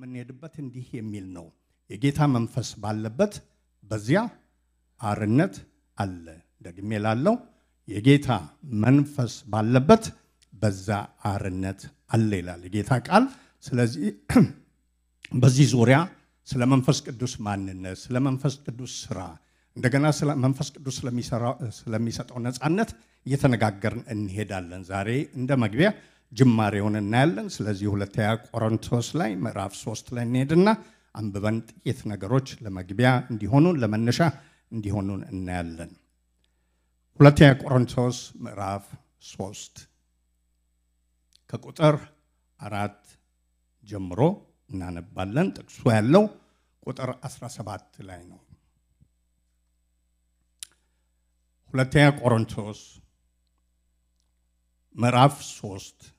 የምንሄድበት እንዲህ የሚል ነው የጌታ መንፈስ ባለበት በዚያ አርነት አለ ደግሜ ላለው የጌታ መንፈስ ባለበት በዛ አርነት አለ ይላል የጌታ ቃል ስለዚህ በዚህ ዙሪያ ስለ መንፈስ ቅዱስ ማንነት ስለ መንፈስ ቅዱስ ሥራ እንደገና ስለ መንፈስ ቅዱስ ስለሚሰጠው ነፃነት እየተነጋገርን እንሄዳለን ዛሬ እንደ መግቢያ ጅማሬውን እናያለን ስለዚህ ሁለተኛ ቆሮንቶስ ላይ ምዕራፍ 3 ላይ እንሄድና አንብበን ጥቂት ነገሮች ለመግቢያ እንዲሆኑ ለመነሻ እንዲሆኑ እናያለን ሁለተኛ ቆሮንቶስ ምዕራፍ 3 ከቁጥር 4 ጀምሮ እናነባለን ጥቅሱ ያለው ቁጥር 17 ላይ ነው ሁለተኛ ቆሮንቶስ ምዕራፍ 3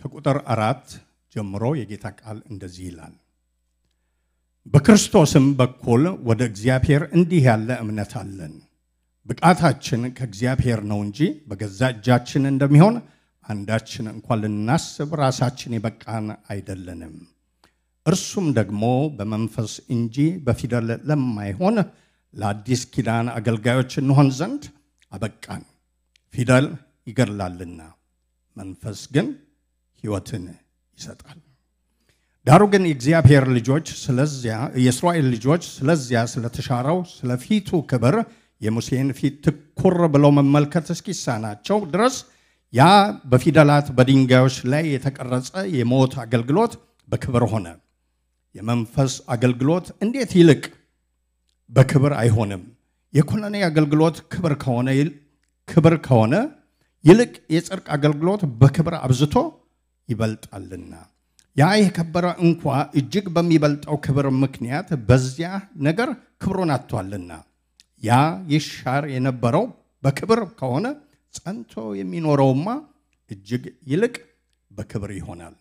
ከቁጥር 4 ጀምሮ የጌታ ቃል እንደዚህ ይላል በክርስቶስም በኩል ወደ እግዚአብሔር እንዲህ ያለ እምነት አለን ብቃታችን ከእግዚአብሔር ነው እንጂ በገዛ እጃችን እንደሚሆን አንዳችን እንኳን ልናስብ ራሳችን የበቃን አይደለንም እርሱም ደግሞ በመንፈስ እንጂ በፊደል ለማይሆን ለአዲስ ኪዳን አገልጋዮች እንሆን ዘንድ አበቃን ፊደል ይገድላልና መንፈስ ግን ሕይወትን ይሰጣል ዳሩ ግን የእግዚአብሔር ልጆች ስለዚያ የእስራኤል ልጆች ስለዚያ ስለተሻረው ስለፊቱ ክብር የሙሴን ፊት ትኩር ብለው መመልከት እስኪሳናቸው ድረስ ያ በፊደላት በድንጋዮች ላይ የተቀረጸ የሞት አገልግሎት በክብር ሆነ የመንፈስ አገልግሎት እንዴት ይልቅ በክብር አይሆንም የኮነኔ አገልግሎት ክብር ከሆነ ይልቅ የጽድቅ አገልግሎት በክብር አብዝቶ ይበልጣልና ያ የከበረ እንኳ እጅግ በሚበልጠው ክብር ምክንያት በዚያ ነገር ክብሩን አጥቷልና ያ ይሻር የነበረው በክብር ከሆነ ጸንቶ የሚኖረውማ እጅግ ይልቅ በክብር ይሆናል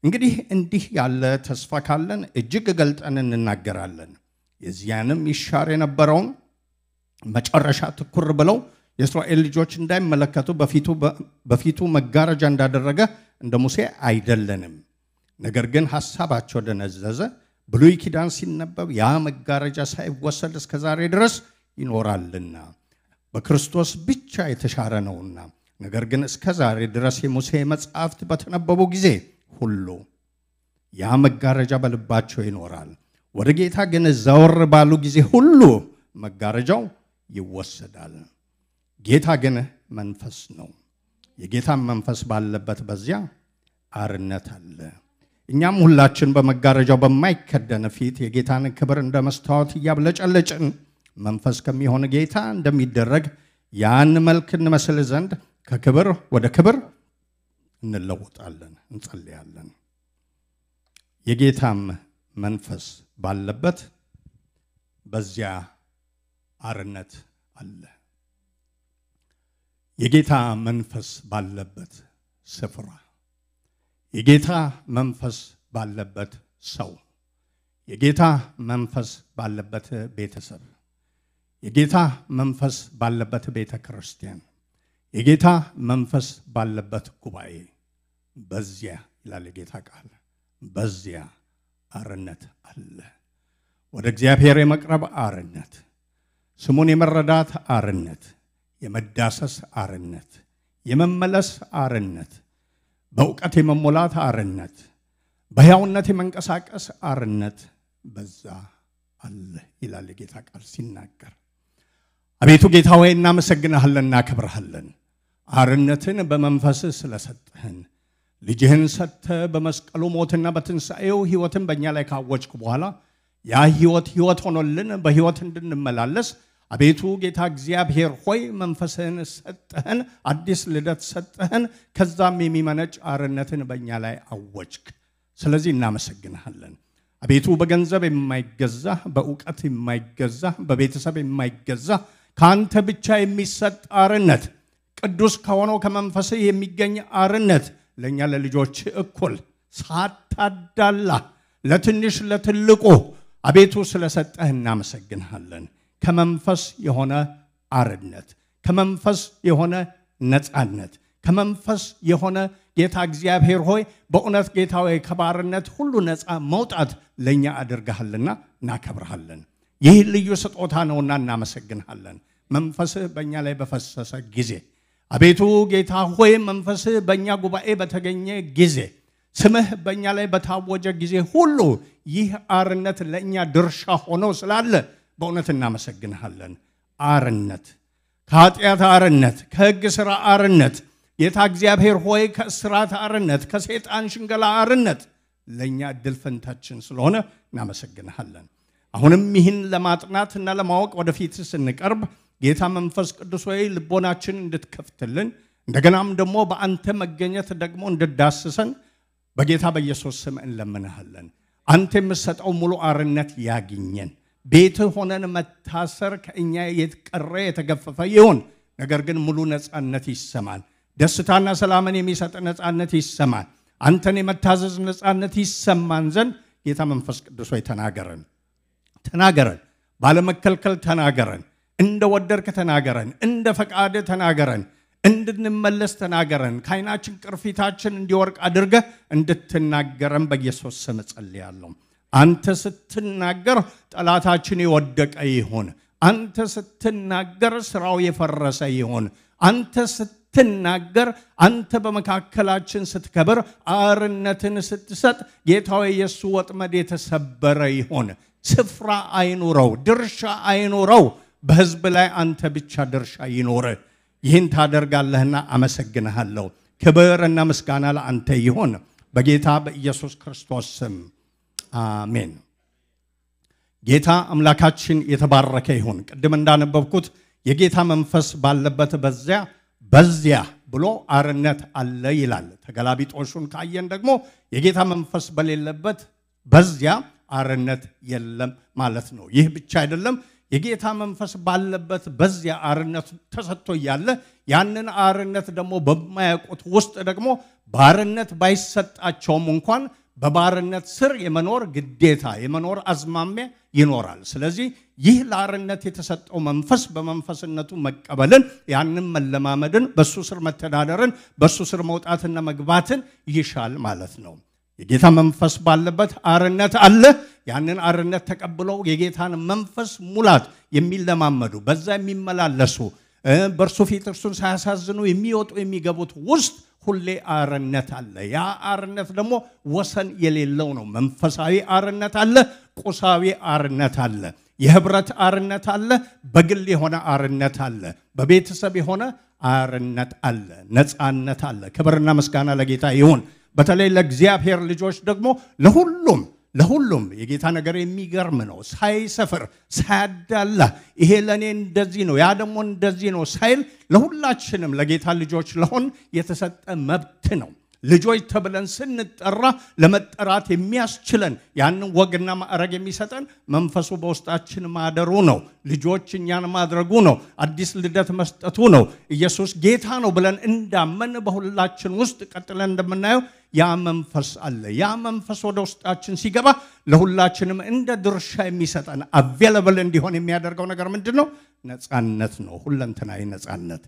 እንግዲህ እንዲህ ያለ ተስፋ ካለን እጅግ ገልጠን እንናገራለን የዚያንም ይሻር የነበረውን መጨረሻ ትኩር ብለው የእስራኤል ልጆች እንዳይመለከቱ በፊቱ መጋረጃ እንዳደረገ እንደ ሙሴ አይደለንም ነገር ግን ሐሳባቸው ደነዘዘ ብሉይ ኪዳን ሲነበብ ያ መጋረጃ ሳይወሰድ እስከ ዛሬ ድረስ ይኖራልና በክርስቶስ ብቻ የተሻረ ነውና ነገር ግን እስከ ዛሬ ድረስ የሙሴ መጻሕፍት በተነበቡ ጊዜ ሁሉ ያ መጋረጃ በልባቸው ይኖራል ወደ ጌታ ግን ዘወር ባሉ ጊዜ ሁሉ መጋረጃው ይወሰዳል ጌታ ግን መንፈስ ነው የጌታ መንፈስ ባለበት በዚያ አርነት አለ እኛም ሁላችን በመጋረጃው በማይከደን ፊት የጌታን ክብር እንደ መስታወት ያብለጨለጭን መንፈስ ከሚሆን ጌታ እንደሚደረግ ያን መልክ እንመስል ዘንድ ከክብር ወደ ክብር እንለወጣለን እንጸልያለን የጌታም መንፈስ ባለበት በዚያ አርነት አለ የጌታ መንፈስ ባለበት ስፍራ የጌታ መንፈስ ባለበት ሰው የጌታ መንፈስ ባለበት ቤተሰብ የጌታ መንፈስ ባለበት ቤተክርስቲያን የጌታ መንፈስ ባለበት ጉባኤ በዚያ ይላል የጌታ ቃል በዚያ አርነት አለ ወደ እግዚአብሔር የመቅረብ አርነት ስሙን የመረዳት አርነት የመዳሰስ አርነት የመመለስ አርነት በእውቀት የመሞላት አርነት በሕያውነት የመንቀሳቀስ አርነት በዛ አለ ይላል የጌታ ቃል ሲናገር አቤቱ ጌታ ሆይ እናመሰግንሃለን እናከብርሃለን አርነትን በመንፈስ ስለሰጠህን ልጅህን ሰጥተህ በመስቀሉ ሞትና በትንሣኤው ሕይወትን በእኛ ላይ ካወጅክ በኋላ ያ ሕይወት ሆኖልን በሕይወት እንድንመላለስ አቤቱ ጌታ እግዚአብሔር ሆይ መንፈስህን ሰጠህን አዲስ ልደት ሰጠህን ከዛም የሚመነጭ አርነትን በእኛ ላይ አወጅክ ስለዚህ እናመሰግንሃለን አቤቱ በገንዘብ የማይገዛ በእውቀት የማይገዛ በቤተሰብ የማይገዛ ካንተ ብቻ የሚሰጥ አርነት ቅዱስ ከሆነው ከመንፈስህ የሚገኝ አርነት ለኛ ለልጆች እኩል ሳታዳላ ለትንሽ ለትልቁ አቤቱ ስለሰጠህ እናመሰግንሃለን ከመንፈስ የሆነ አርነት ከመንፈስ የሆነ ነፃነት ከመንፈስ የሆነ ጌታ እግዚአብሔር ሆይ በእውነት ጌታ ሆይ ከባርነት ሁሉ ነፃ መውጣት ለኛ አድርገሃልና እናከብርሃለን። ይህ ልዩ ስጦታ ነውና እናመሰግንሃለን። መንፈስህ በእኛ ላይ በፈሰሰ ጊዜ አቤቱ ጌታ ሆይ መንፈስህ በእኛ ጉባኤ በተገኘ ጊዜ ስምህ በእኛ ላይ በታወጀ ጊዜ ሁሉ ይህ አርነት ለእኛ ድርሻ ሆኖ ስላለ በእውነት እናመሰግንሃለን። አርነት ከኃጢአት አርነት፣ ከሕግ ሥራ አርነት ጌታ እግዚአብሔር ሆይ ከእስራት አርነት፣ ከሰይጣን ሽንገላ አርነት ለእኛ እድል ፈንታችን ስለሆነ እናመሰግንሃለን። አሁንም ይህን ለማጥናትና ለማወቅ ወደፊት ስንቀርብ ጌታ መንፈስ ቅዱስ ሆይ ልቦናችን እንድትከፍትልን እንደገናም ደግሞ በአንተ መገኘት ደግሞ እንድዳስሰን በጌታ በኢየሱስ ስም እንለምንሃለን። አንተ የምትሰጠው ሙሉ አርነት ያግኘን። ቤት ሆነን መታሰር ከእኛ የተቀረ የተገፈፈ ይሁን፣ ነገር ግን ሙሉ ነፃነት ይሰማል። ደስታና ሰላምን የሚሰጥ ነፃነት ይሰማል። አንተን የመታዘዝ ነፃነት ይሰማን ዘንድ ጌታ መንፈስ ቅዱስ ሆይ ተናገረን። ባለመከልከል ተናገረን። እንደ ወደድክ ተናገረን። እንደ ፈቃድ ተናገረን። እንድንመለስ ተናገረን። ከዓይናችን ቅርፊታችን እንዲወርቅ አድርገህ እንድትናገረን በኢየሱስ ስም ጸልያለሁ። አንተ ስትናገር ጠላታችን የወደቀ ይሁን። አንተ ስትናገር ስራው የፈረሰ ይሁን። አንተ ስትናገር አንተ በመካከላችን ስትከብር አርነትን ስትሰጥ ጌታዬ ኢየሱስ ወጥመድ የተሰበረ ይሁን። ስፍራ አይኑረው፣ ድርሻ አይኑረው። በሕዝብ ላይ አንተ ብቻ ድርሻ ይኖር። ይህን ታደርጋለህና አመሰግንሃለሁ። ክብርና ምስጋና ለአንተ ይሁን በጌታ በኢየሱስ ክርስቶስ ስም አሜን። ጌታ አምላካችን የተባረከ ይሁን። ቅድም እንዳነበብኩት የጌታ መንፈስ ባለበት በዚያ ብሎ አርነት አለ ይላል። ተገላቢጦሹን ካየን ደግሞ የጌታ መንፈስ በሌለበት በዚያ አርነት የለም ማለት ነው። ይህ ብቻ አይደለም። የጌታ መንፈስ ባለበት በዚያ አርነት ተሰጥቶ ያለ ያንን አርነት ደግሞ በማያውቁት ውስጥ ደግሞ ባርነት ባይሰጣቸውም እንኳን በባርነት ስር የመኖር ግዴታ የመኖር አዝማሚያ ይኖራል። ስለዚህ ይህ ለአርነት የተሰጠው መንፈስ በመንፈስነቱ መቀበልን፣ ያንን መለማመድን፣ በሱ ስር መተዳደርን፣ በሱ ስር መውጣትና መግባትን ይሻል ማለት ነው። የጌታ መንፈስ ባለበት አርነት አለ። ያንን አርነት ተቀብለው የጌታን መንፈስ ሙላት የሚለማመዱ በዛ የሚመላለሱ በእርሱ ፊት እርሱን ሳያሳዝኑ የሚወጡ የሚገቡት ውስጥ ሁሌ አርነት አለ። ያ አርነት ደግሞ ወሰን የሌለው ነው። መንፈሳዊ አርነት አለ፣ ቁሳዊ አርነት አለ፣ የህብረት አርነት አለ፣ በግል የሆነ አርነት አለ፣ በቤተሰብ የሆነ አርነት አለ፣ ነፃነት አለ። ክብርና ምስጋና ለጌታ ይሁን። በተለይ ለእግዚአብሔር ልጆች ደግሞ ለሁሉም የጌታ ነገር የሚገርም ነው። ሳይሰፍር ሳያዳላ ይሄ ለኔ እንደዚህ ነው ያ ደግሞ እንደዚህ ነው ሳይል ለሁላችንም ለጌታ ልጆች ለሆን የተሰጠ መብት ነው። ልጆች ተብለን ስንጠራ ለመጠራት የሚያስችለን ያንን ወግና ማዕረግ የሚሰጠን መንፈሱ በውስጣችን ማደሩ ነው። ልጆች እኛን ማድረጉ ነው። አዲስ ልደት መስጠቱ ነው። ኢየሱስ ጌታ ነው ብለን እንዳመን በሁላችን ውስጥ ቀጥለን እንደምናየው ያ መንፈስ አለ። ያ መንፈስ ወደ ውስጣችን ሲገባ ለሁላችንም እንደ ድርሻ የሚሰጠን አቬለብል እንዲሆን የሚያደርገው ነገር ምንድነው? ነፃነት ነው። ሁለንተናዊ ነፃነት።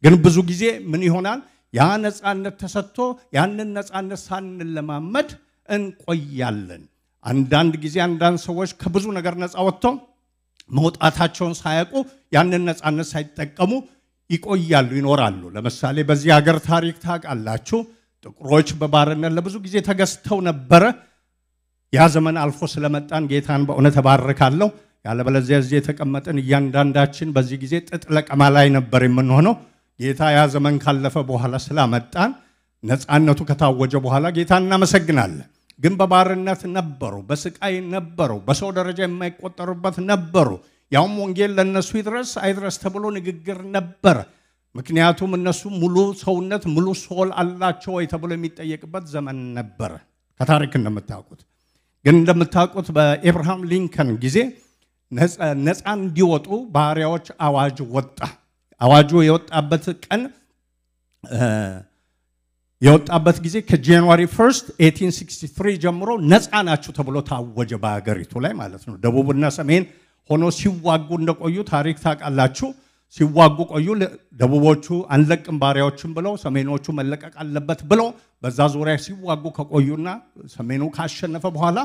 ግን ብዙ ጊዜ ምን ይሆናል? ያ ነፃነት ተሰጥቶ ያንን ነፃነት ሳንለማመድ እንቆያለን። አንዳንድ ጊዜ አንዳንድ ሰዎች ከብዙ ነገር ነፃ ወጥተው መውጣታቸውን ሳያውቁ ያንን ነፃነት ሳይጠቀሙ ይቆያሉ፣ ይኖራሉ። ለምሳሌ በዚህ ሀገር ታሪክ ታውቃላችሁ። ጥቁሮች በባርነት ለብዙ ጊዜ ተገዝተው ነበረ። ያ ዘመን አልፎ ስለመጣን ጌታን በእውነት ተባረካለሁ። ያለበለዚያ እዚህ የተቀመጠን እያንዳንዳችን በዚህ ጊዜ ጥጥ ለቀማ ላይ ነበር የምንሆነው። ጌታ ያ ዘመን ካለፈ በኋላ ስላመጣን ነፃነቱ ከታወጀ በኋላ ጌታ እናመሰግናለን። ግን በባርነት ነበሩ፣ በስቃይ ነበሩ፣ በሰው ደረጃ የማይቆጠሩበት ነበሩ። ያውም ወንጌል ለነሱ ይድረስ አይድረስ ተብሎ ንግግር ነበር። ምክንያቱም እነሱ ሙሉ ሰውነት ሙሉ ሶል አላቸው ወይ ተብሎ የሚጠየቅበት ዘመን ነበር። ከታሪክ እንደምታውቁት ግን እንደምታውቁት በኤብርሃም ሊንከን ጊዜ ነፃ እንዲወጡ ባሪያዎች አዋጅ ወጣ። አዋጁ የወጣበት ጊዜ ከጃንዋሪ 1 1863 ጀምሮ ነፃ ናችሁ ተብሎ ታወጀ በአገሪቱ ላይ ማለት ነው። ደቡብና ሰሜን ሆኖ ሲዋጉ እንደቆዩ ታሪክ ታውቃላችሁ። ሲዋጉ ቆዩ። ደቡቦቹ አንለቅም ባሪያዎችን ብለው ሰሜኖቹ መለቀቅ አለበት ብለው በዛ ዙሪያ ሲዋጉ ከቆዩና ሰሜኑ ካሸነፈ በኋላ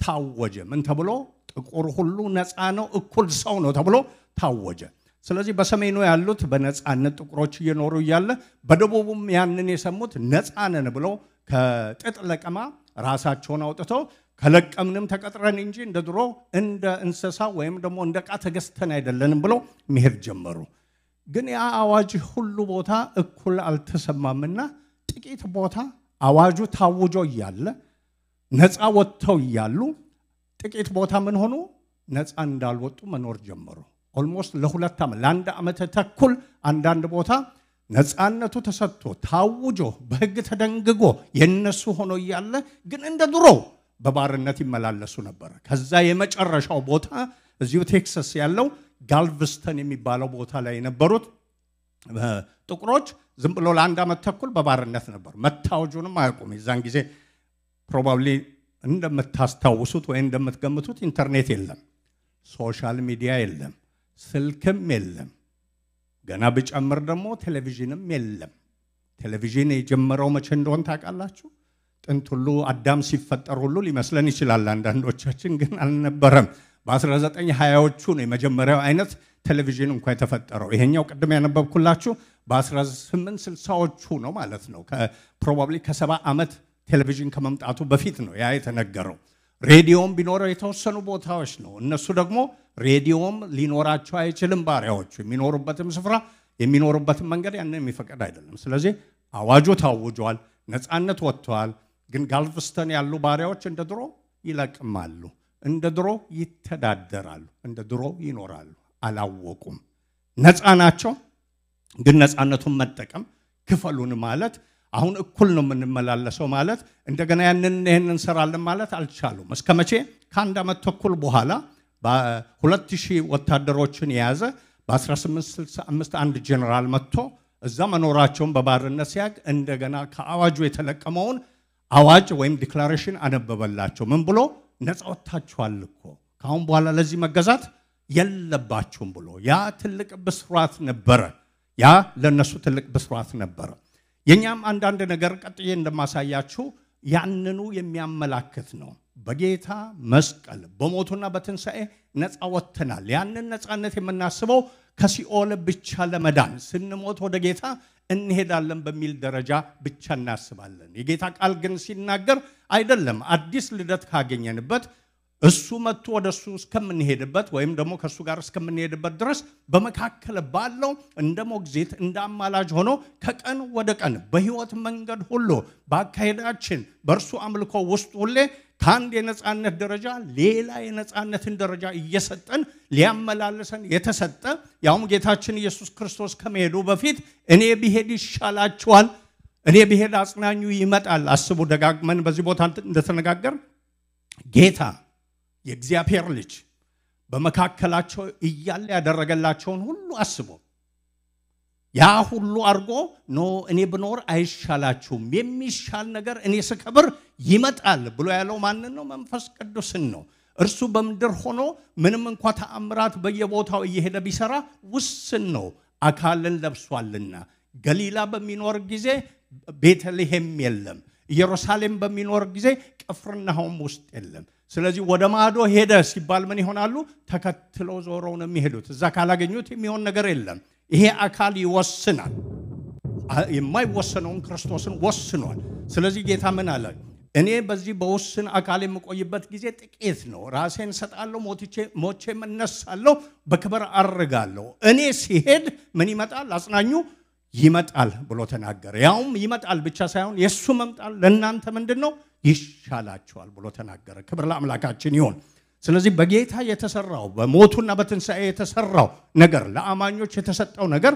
ታወጀ። ምን ተብሎ? ጥቁር ሁሉ ነፃ ነው፣ እኩል ሰው ነው ተብሎ ታወጀ። ስለዚህ በሰሜኑ ያሉት በነፃነት ጥቁሮች እየኖሩ እያለ በደቡቡም ያንን የሰሙት ነፃ ነን ብለው ከጥጥ ለቀማ ራሳቸውን አውጥተው ከለቀምንም ተቀጥረን እንጂ እንደ ድሮ እንደ እንስሳ ወይም ደግሞ እንደ ዕቃ ተገዝተን አይደለንም ብለው መሄድ ጀመሩ። ግን ያ አዋጅ ሁሉ ቦታ እኩል አልተሰማምና ጥቂት ቦታ አዋጁ ታውጆ እያለ ነፃ ወጥተው እያሉ ጥቂት ቦታ ምን ሆኑ? ነፃ እንዳልወጡ መኖር ጀመሩ። ኦልሞስት ለሁለት ዓመት ለአንድ ዓመት ተኩል አንዳንድ ቦታ ነፃነቱ ተሰጥቶ ታውጆ በሕግ ተደንግጎ የነሱ ሆኖ እያለ ግን እንደ ድሮ በባርነት ይመላለሱ ነበር። ከዛ የመጨረሻው ቦታ እዚሁ ቴክሳስ ያለው ጋልቨስተን የሚባለው ቦታ ላይ የነበሩት ጥቁሮች ዝም ብሎ ለአንድ ዓመት ተኩል በባርነት ነበር። መታወጁንም አያውቁም። የዛን ጊዜ ፕሮባብሊ እንደምታስታውሱት ወይ እንደምትገምቱት ኢንተርኔት የለም፣ ሶሻል ሚዲያ የለም፣ ስልክም የለም። ገና ብጨምር ደግሞ ቴሌቪዥንም የለም። ቴሌቪዥን የጀመረው መቼ እንደሆነ ታውቃላችሁ? ጥንት ሁሉ አዳም ሲፈጠር ሁሉ ሊመስለን ይችላል አንዳንዶቻችን፣ ግን አልነበረም። በ1920ዎቹ ነው የመጀመሪያው አይነት ቴሌቪዥን እንኳን የተፈጠረው። ይሄኛው ቅድም ያነበብኩላችሁ በ1860ዎቹ ነው ማለት ነው። ፕሮባብሊ ከ70 ዓመት ቴሌቪዥን ከመምጣቱ በፊት ነው ያ የተነገረው። ሬዲዮም ቢኖረው የተወሰኑ ቦታዎች ነው። እነሱ ደግሞ ሬዲዮም ሊኖራቸው አይችልም። ባሪያዎቹ የሚኖሩበትም ስፍራ የሚኖሩበትም መንገድ ያንን የሚፈቅድ አይደለም። ስለዚህ አዋጁ ታውጇል፣ ነፃነት ወጥቷል። ግን ጋልቨስተን ያሉ ባሪያዎች እንደ ድሮ ይለቅማሉ፣ እንደ ድሮ ይተዳደራሉ፣ እንደ ድሮ ይኖራሉ። አላወቁም። ነፃ ናቸው፣ ግን ነፃነቱን መጠቀም ክፈሉን ማለት አሁን እኩል ነው የምንመላለሰው ማለት እንደገና ያንን እንሰራለን ማለት አልቻሉም። እስከ መቼ? ከአንድ ዓመት ተኩል በኋላ በ2000 ወታደሮችን የያዘ በ1865 አንድ ጀነራል መጥቶ እዛ መኖራቸውን በባርነት ሲያቅ እንደገና ከአዋጁ የተለቀመውን አዋጅ ወይም ዲክላሬሽን አነበበላቸው። ምን ብሎ? ነፃ ወጥታችኋል እኮ ካሁን በኋላ ለዚህ መገዛት የለባችሁም ብሎ። ያ ትልቅ ብስራት ነበረ። ያ ለነሱ ትልቅ ብስራት ነበረ። የኛም አንዳንድ ነገር ቀጥዬ እንደማሳያችሁ ያንኑ የሚያመላክት ነው። በጌታ መስቀል በሞቱና በትንሣኤ ነፃ ወጥተናል። ያንን ነፃነት የምናስበው ከሲኦል ብቻ ለመዳን ስንሞት ወደ ጌታ እንሄዳለን በሚል ደረጃ ብቻ እናስባለን። የጌታ ቃል ግን ሲናገር አይደለም። አዲስ ልደት ካገኘንበት እሱ መጥቶ ወደ እሱ እስከምንሄድበት ወይም ደግሞ ከእሱ ጋር እስከምንሄድበት ድረስ በመካከል ባለው እንደ ሞግዚት እንደ አማላጅ ሆኖ ከቀን ወደ ቀን በሕይወት መንገድ ሁሉ በአካሄዳችን በእርሱ አምልኮ ውስጥ ሁሌ ከአንድ የነፃነት ደረጃ ሌላ የነፃነትን ደረጃ እየሰጠን ሊያመላልሰን የተሰጠ ያውም ጌታችን ኢየሱስ ክርስቶስ ከመሄዱ በፊት እኔ ብሄድ ይሻላችኋል፣ እኔ ብሄድ አጽናኙ ይመጣል። አስቡ፣ ደጋግመን በዚህ ቦታ እንደተነጋገር ጌታ የእግዚአብሔር ልጅ በመካከላቸው እያለ ያደረገላቸውን ሁሉ አስቡ። ያ ሁሉ አድርጎ ኖ እኔ ብኖር አይሻላችሁም፣ የሚሻል ነገር እኔ ስከብር ይመጣል ብሎ ያለው ማንን ነው? መንፈስ ቅዱስን ነው። እርሱ በምድር ሆኖ ምንም እንኳ ተአምራት በየቦታው እየሄደ ቢሰራ ውስን ነው፣ አካልን ለብሷልና። ገሊላ በሚኖር ጊዜ ቤተልሔም የለም፣ ኢየሩሳሌም በሚኖር ጊዜ ቅፍርናሆም ውስጥ የለም። ስለዚህ ወደ ማዶ ሄደ ሲባል ምን ይሆናሉ? ተከትለው ዞረው ነው የሚሄዱት። እዛ ካላገኙት የሚሆን ነገር የለም። ይሄ አካል ይወስናል። የማይወሰነውን ክርስቶስን ወስኗል። ስለዚህ ጌታ ምን አለ? እኔ በዚህ በውስን አካል የምቆይበት ጊዜ ጥቂት ነው። ራሴን ሰጣለሁ፣ ሞቼ እነሳለሁ፣ በክብር አርጋለሁ። እኔ ሲሄድ ምን ይመጣል? አጽናኙ ይመጣል ብሎ ተናገረ። ያውም ይመጣል ብቻ ሳይሆን የሱ መምጣት ለእናንተ ምንድነው? ይሻላችኋል ብሎ ተናገረ። ክብር ለአምላካችን ይሁን። ስለዚህ በጌታ የተሰራው በሞቱና በትንሣኤ የተሰራው ነገር ለአማኞች የተሰጠው ነገር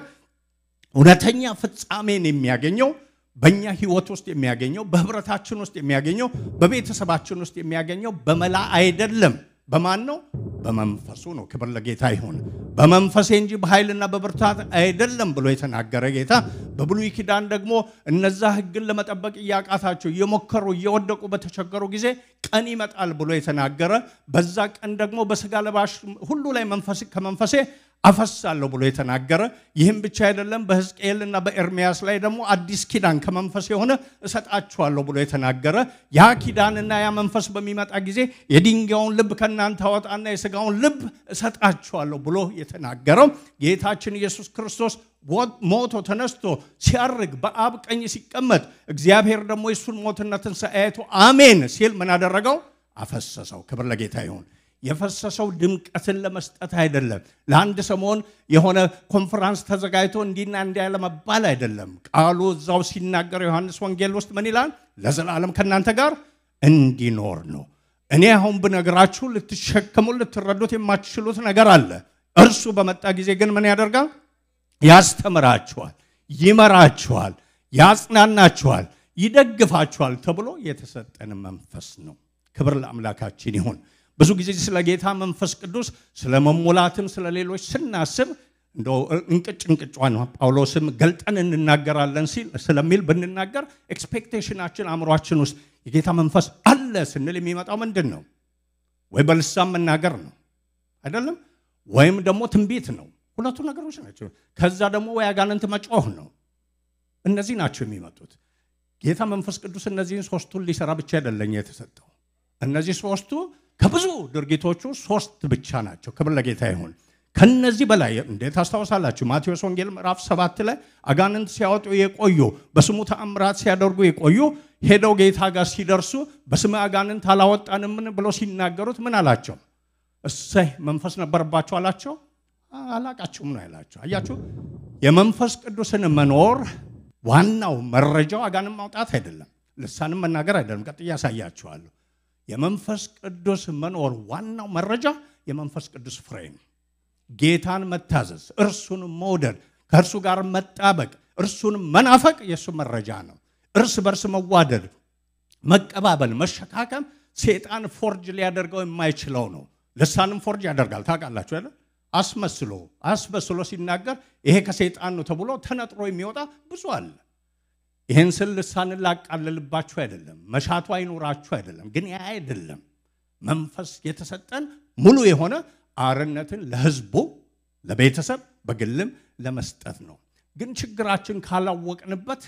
እውነተኛ ፍጻሜን የሚያገኘው በእኛ ህይወት ውስጥ የሚያገኘው በህብረታችን ውስጥ የሚያገኘው በቤተሰባችን ውስጥ የሚያገኘው በመላ አይደለም። በማን ነው? በመንፈሱ ነው። ክብር ለጌታ ይሁን። በመንፈሴ እንጂ በኃይልና በብርታት አይደለም ብሎ የተናገረ ጌታ በብሉይ ኪዳን ደግሞ እነዛ ህግን ለመጠበቅ እያቃታቸው እየሞከሩ እየወደቁ በተቸገሩ ጊዜ ቀን ይመጣል ብሎ የተናገረ በዛ ቀን ደግሞ በስጋ ለባሽ ሁሉ ላይ ከመንፈሴ አፈሳለሁ ብሎ የተናገረ ይህም ብቻ አይደለም በሕዝቅኤልና በኤርሚያስ ላይ ደግሞ አዲስ ኪዳን ከመንፈስ የሆነ እሰጣችኋለሁ ብሎ የተናገረ ያ ኪዳንና ያ መንፈስ በሚመጣ ጊዜ የድንጋዩን ልብ ከናንተ አወጣና የሥጋውን ልብ እሰጣችኋለሁ ብሎ የተናገረው ጌታችን ኢየሱስ ክርስቶስ ሞቶ ተነስቶ ሲያርግ በአብ ቀኝ ሲቀመጥ እግዚአብሔር ደግሞ የሱን ሞትና ትንሣኤ አይቶ አሜን ሲል ምን አደረገው አፈሰሰው ክብር ለጌታ ይሁን የፈሰሰው ድምቀትን ለመስጠት አይደለም ለአንድ ሰሞን የሆነ ኮንፈረንስ ተዘጋጅቶ እንዲና እንዲያ ለመባል አይደለም ቃሉ እዛው ሲናገር ዮሐንስ ወንጌል ውስጥ ምን ይላል ለዘላለም ከናንተ ጋር እንዲኖር ነው እኔ አሁን ብነግራችሁ ልትሸከሙ ልትረዱት የማትችሉት ነገር አለ እርሱ በመጣ ጊዜ ግን ምን ያደርጋል ያስተምራችኋል ይመራችኋል ያጽናናችኋል ይደግፋችኋል ተብሎ የተሰጠን መንፈስ ነው ክብር ለአምላካችን ይሁን ብዙ ጊዜ ስለ ጌታ መንፈስ ቅዱስ ስለ መሙላትም ስለ ሌሎች ስናስብ እንደው እንቅጭዋን ጳውሎስም ገልጠን እንናገራለን ስለሚል ብንናገር ኤክስፔክቴሽናችን አምሯችን ውስጥ የጌታ መንፈስ አለ ስንል የሚመጣው ምንድነው ወይ በልሳን መናገር ነው አይደለም ወይም ደግሞ ትንቢት ነው ሁለቱ ነገሮች ናቸው ከዛ ደግሞ ወይ አጋንንት መጮህ ነው እነዚህ ናቸው የሚመጡት ጌታ መንፈስ ቅዱስ እነዚህን ሶስቱን ሊሰራ ብቻ አይደለም የተሰጠው እነዚህ ሶስቱ ከብዙ ድርጊቶቹ ሶስት ብቻ ናቸው ክብር ለጌታ ይሁን ከነዚህ በላይ እንዴት አስተዋሳላችሁ ማቴዎስ ወንጌል ምዕራፍ 7 ላይ አጋንንት ሲያወጡ የቆዩ በስሙ ተአምራት ሲያደርጉ የቆዩ ሄደው ጌታ ጋር ሲደርሱ በስሙ አጋንንት አላወጣንም ብለው ሲናገሩት ምን አላቸው እሰይ መንፈስ ነበርባቸው አላቸው አላቃችሁም ነው ያላቸው አያችሁ የመንፈስ ቅዱስን መኖር ዋናው መረጃው አጋንንት ማውጣት አይደለም ልሳንም መናገር አይደለም ቀጥያ ያሳያችኋለሁ የመንፈስ ቅዱስ መኖር ዋናው መረጃ የመንፈስ ቅዱስ ፍሬ ነው ጌታን መታዘዝ እርሱን መውደድ ከእርሱ ጋር መጣበቅ እርሱን መናፈቅ የሱ መረጃ ነው እርስ በርስ መዋደድ መቀባበል መሸካከም ሰይጣን ፎርጅ ሊያደርገው የማይችለው ነው ልሳንም ፎርጅ ያደርጋል ታውቃላችሁ አይደል አስመስሎ ሲናገር ይሄ ከሰይጣን ነው ተብሎ ተነጥሮ የሚወጣ ብዙ አለ ይሄን ስል ልሳንን ላቃለልባችሁ አይደለም መሻቱ አይኖራችሁ አይደለም ግን ያ አይደለም መንፈስ የተሰጠን ሙሉ የሆነ አርነትን ለህዝቡ ለቤተሰብ በግልም ለመስጠት ነው ግን ችግራችን ካላወቅንበት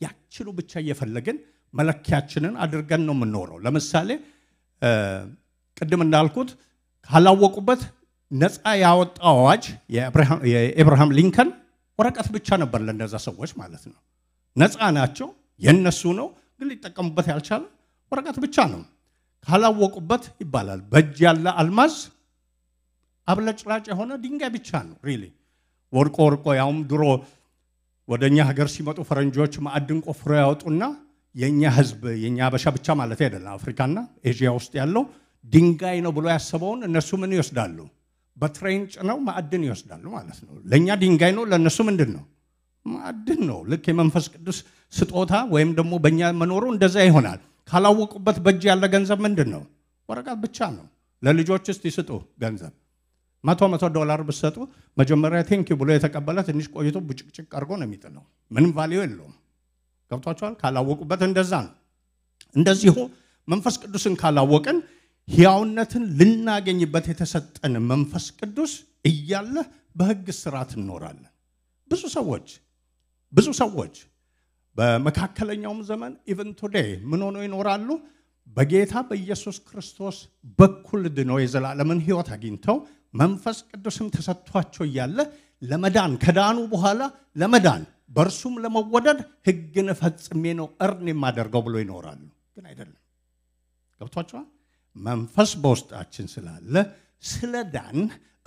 ያችሉ ብቻ እየፈለግን መለኪያችንን አድርገን ነው የምንኖረው ለምሳሌ ቅድም እንዳልኩት ካላወቁበት ነፃ ያወጣው አዋጅ የአብርሃም ሊንከን ወረቀት ብቻ ነበር ለነዛ ሰዎች ማለት ነው ነፃ ናቸው የነሱ ነው ግን ሊጠቀሙበት ያልቻለ ወረቀት ብቻ ነው ካላወቁበት ይባላል በእጅ ያለ አልማዝ አብለጭላጭ የሆነ ድንጋይ ብቻ ነው ሪሊ ወርቆ ያውም ድሮ ወደኛ ሀገር ሲመጡ ፈረንጆች ማዕድን ቆፍሮ ያወጡና የኛ ህዝብ የኛ አበሻ ብቻ ማለት አይደለም አፍሪካና ኤዥያ ውስጥ ያለው ድንጋይ ነው ብሎ ያሰበውን እነሱ ምን ይወስዳሉ በትሬን ጭነው ማዕድን ይወስዳሉ ማለት ነው ለኛ ድንጋይ ነው ለነሱ ምንድነው ማዕድን ነው ልክ የመንፈስ ቅዱስ ስጦታ ወይም ደግሞ በእኛ መኖሩ እንደዛ ይሆናል ካላወቁበት በእጅ ያለ ገንዘብ ምንድነው ወረቀት ብቻ ነው ለልጆች እስቲ ስጡ ገንዘብ $100 ብትሰጡ መጀመሪያ ቴንኪው ብሎ የተቀበለ ትንሽ ቆይቶ ብጭቅጭቅ አርጎ ነው የሚጥለው ምንም ቫልዩ የለውም ገብቷችኋል ካላወቁበት እንደዛ ነው እንደዚሁ መንፈስ ቅዱስን ካላወቅን ሕያውነትን ልናገኝበት የተሰጠን መንፈስ ቅዱስ እያለ በሕግ ስርዓት እንኖራለን ብዙ ሰዎች በመካከለኛውም ዘመን ኢቭን ቱዴይ ምን ሆነው ይኖራሉ በጌታ በኢየሱስ ክርስቶስ በኩል ድነው የዘላለምን ሕይወት አግኝተው መንፈስ ቅዱስም ተሰጥቷቸው እያለ ለመዳን ከዳኑ በኋላ ለመዳን በርሱም ለመወደድ ሕግን ፈጽሜ ነው እርን የማደርገው ብሎ ይኖራሉ ግን አይደለም ገብቷችኋል መንፈስ በውስጣችን ስላለ ስለዳን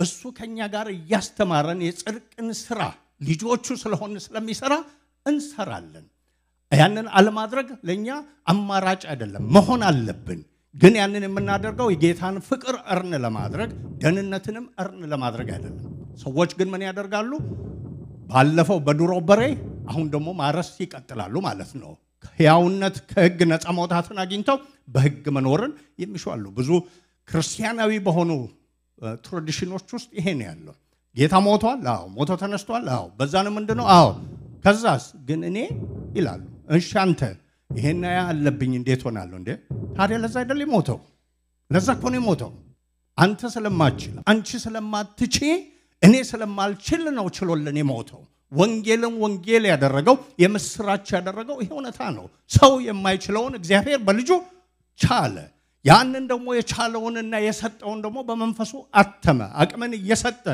እሱ ከኛ ጋር ያስተማረን የጽድቅን ስራ ልጆቹ ስለሆነ ስለሚሰራ እንሰራለን ያንን አለማድረግ ለኛ አማራጭ አይደለም መሆን አለብን ግን ያንን የምናደርገው የጌታን ፍቅር እርን ለማድረግ ደህንነትንም እርን ለማድረግ አይደለም ሰዎች ግን ምን ያደርጋሉ ባለፈው በድሮ በሬ አሁን ደግሞ ማረስ ይቀጥላሉ ማለት ነው ሕያውነት ከሕግ ነፃ መውጣትን አግኝተው በሕግ መኖርን የሚሻሉ ብዙ ክርስቲያናዊ በሆኑ ትራዲሽኖች ውስጥ ይሄ ነው ያለው ጌታ ሞቷል አዎ ሞቶ ተነስቷል አዎ በዛንም ምንድነው አዎ ከዛስ ግን እኔ ይላሉ እሺ አንተ ይሄና ያለብኝ እንዴት ሆናለሁ እንዴ ታዲያ ለዛ አይደል ሞተው ለዛ እኮ ነው ሞተው አንተ ስለማትችል አንቺ ስለማትቺ እኔ ስለማልችል ነው ችሎልን የሞተው ወንጌልን ወንጌል ያደረገው የምስራች ያደረገው ይሄ እውነታ ነው ሰው የማይችለውን እግዚአብሔር በልጁ ቻለ ያንን ደግሞ የቻለውንና የሰጠውን ደግሞ በመንፈሱ አተመ አቅምን እየሰጠ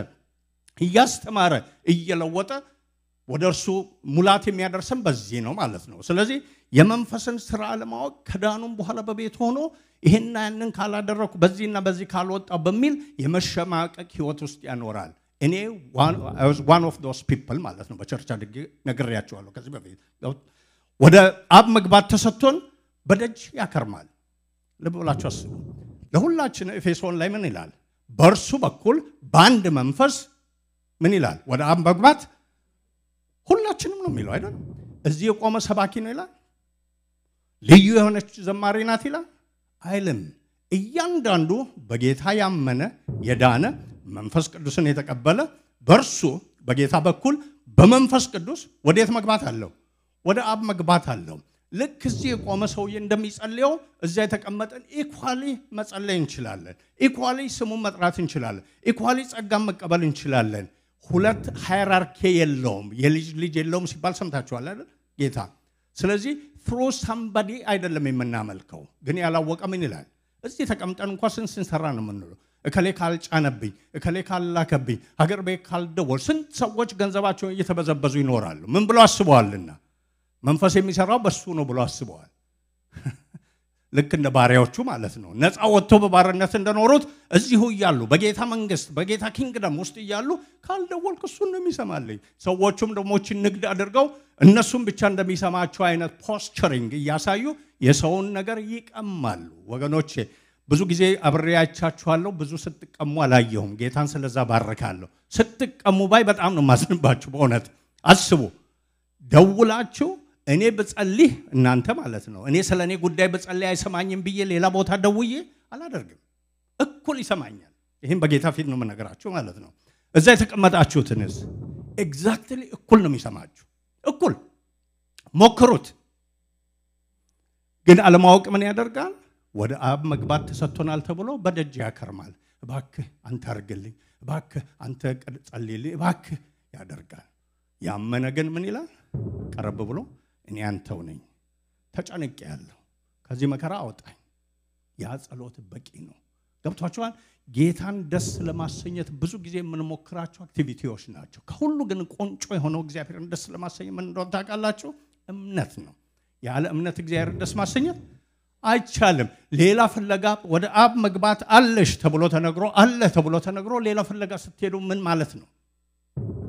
እያስተማረ እየለወጠ ወደርሱ ሙላት የሚያደርሰን በዚህ ነው ማለት ነው ስለዚህ የመንፈስን ስራ ለማወቅ ከዳኑም በኋላ በቤት ሆኖ ይሄና ያንን ካላደረኩ በዚህና በዚህ ካልወጣ በሚል የመሸማቀቅ ህይወት ውስጥ ያኖራል እኔ I was one of those people ማለት ነው በቸርች አድርጌ ነግሬያቸዋለሁ ከዚህ በፊት ወደ አብ መግባት ተሰጥቶን በደጅ ያከርማል ለብላችሁ አስቡ ለሁላችን ኤፌሶን ላይ ምን ይላል በእርሱ በኩል በአንድ መንፈስ ምን ይላል ወደ አብ መግባት ሁላችንም ነው የሚለው አይደል እዚህ የቆመ ሰባኪ ነው ይላል ልዩ የሆነች ዘማሪ ናት ይላል አይልም እያንዳንዱ በጌታ ያመነ የዳነ መንፈስ ቅዱስን የተቀበለ በርሱ በጌታ በኩል በመንፈስ ቅዱስ ወዴት መግባት አለው ወደ አብ መግባት አለው ልክ እዚህ የቆመ ሰውዬ እንደሚጸልየው እዚያ የተቀመጠን ኢኳሊ መጸለይ እንችላለን ኢኳሊ ስሙን መጥራት እንችላለን ኢኳሊ ጸጋን መቀበል እንችላለን ሁለት ሃይራርኪ የለውም የልጅ የለውም ሲባል ሰምታችኋል አይደል ጌታ ስለዚህ through somebody አይደለም የምናመልከው ግን ያላወቀ ምን ይላል እዚህ ተቀምጠን እንኳን ስንሰራ ነው የምንለው እከሌ ካልጫነብኝ እከሌ ካላከብኝ ሀገር ቤት ካልደወል ስንት ሰዎች ገንዘባቸውን እየተበዘበዙ ይኖራሉ ምን ብለው አስበዋልና መንፈስ የሚሰራው በሱ ነው ብለው አስበዋል ልክ እንደ ባሪያዎቹ ማለት ነው ነፃ ወጥቶ በባርነት እንደኖሩት እዚሁ ይያሉ በጌታ መንግስት በጌታ ኪንግደም ውስጥ ይያሉ ካልደወልክ እሱ ነው የሚሰማልኝ ሰዎቹም ደሞች ንግድ አድርገው እነሱም ብቻ እንደሚሰማቸው አይነት ፖስቸሪንግ ያሳዩ የሰውን ነገር ይቀማሉ ወገኖቼ ብዙ ጊዜ አብሬያቻችኋለሁ ብዙ ስትቀሙ አላየሁም ጌታን ስለዛ ባረካለሁ ስትቀሙ ባይ በጣም ነው ማዝንባችሁ በእውነት አስቡ ደውላችሁ እኔ በጸልይ እናንተ ማለት ነው እኔ ስለኔ ጉዳይ በጸልይ አይሰማኝም ብዬ ሌላ ቦታ ደውዬ አላደርግም እኩል ይሰማኛል ይሄን በጌታ ፊት ነው መነገራችሁ ማለት ነው እዛ የተቀመጣችሁትንስ ኤግዛክትሊ እኩል ነው የሚሰማችሁ እኩል ሞክሩት ግን አለማወቅ ምን ያደርጋል ወደ አብ መግባት ተሰጥቶናል ተብሎ በደጅ ያከርማል እባክህ አንተ አርግልኝ እባክህ አንተ ጸልይልኝ እባክህ ያደርጋል ያመነ ግን ምን ይላል ቀረብ ብሎ እኔ አንተው ነኝ ተጨንቄያለሁ ከዚህ መከራ አውጣኝ ያ ጸሎት በቂ ነው ገብቷችኋል ጌታን ደስ ለማሰኘት ብዙ ጊዜ የምንሞክራቸው አክቲቪቲዎች ናቸው ከሁሉ ግን ቆንጮ የሆነው እግዚአብሔርን ደስ ለማሰኘት ምን እንደሆነ ታውቃላችሁ እምነት ነው ያለ እምነት እግዚአብሔርን ደስ ማሰኘት አይቻልም ሌላ ፍለጋ ወደ አብ መግባት አለሽ ተብሎ ተነግሮ ሌላ ፍለጋ ስትሄዱ ምን ማለት ነው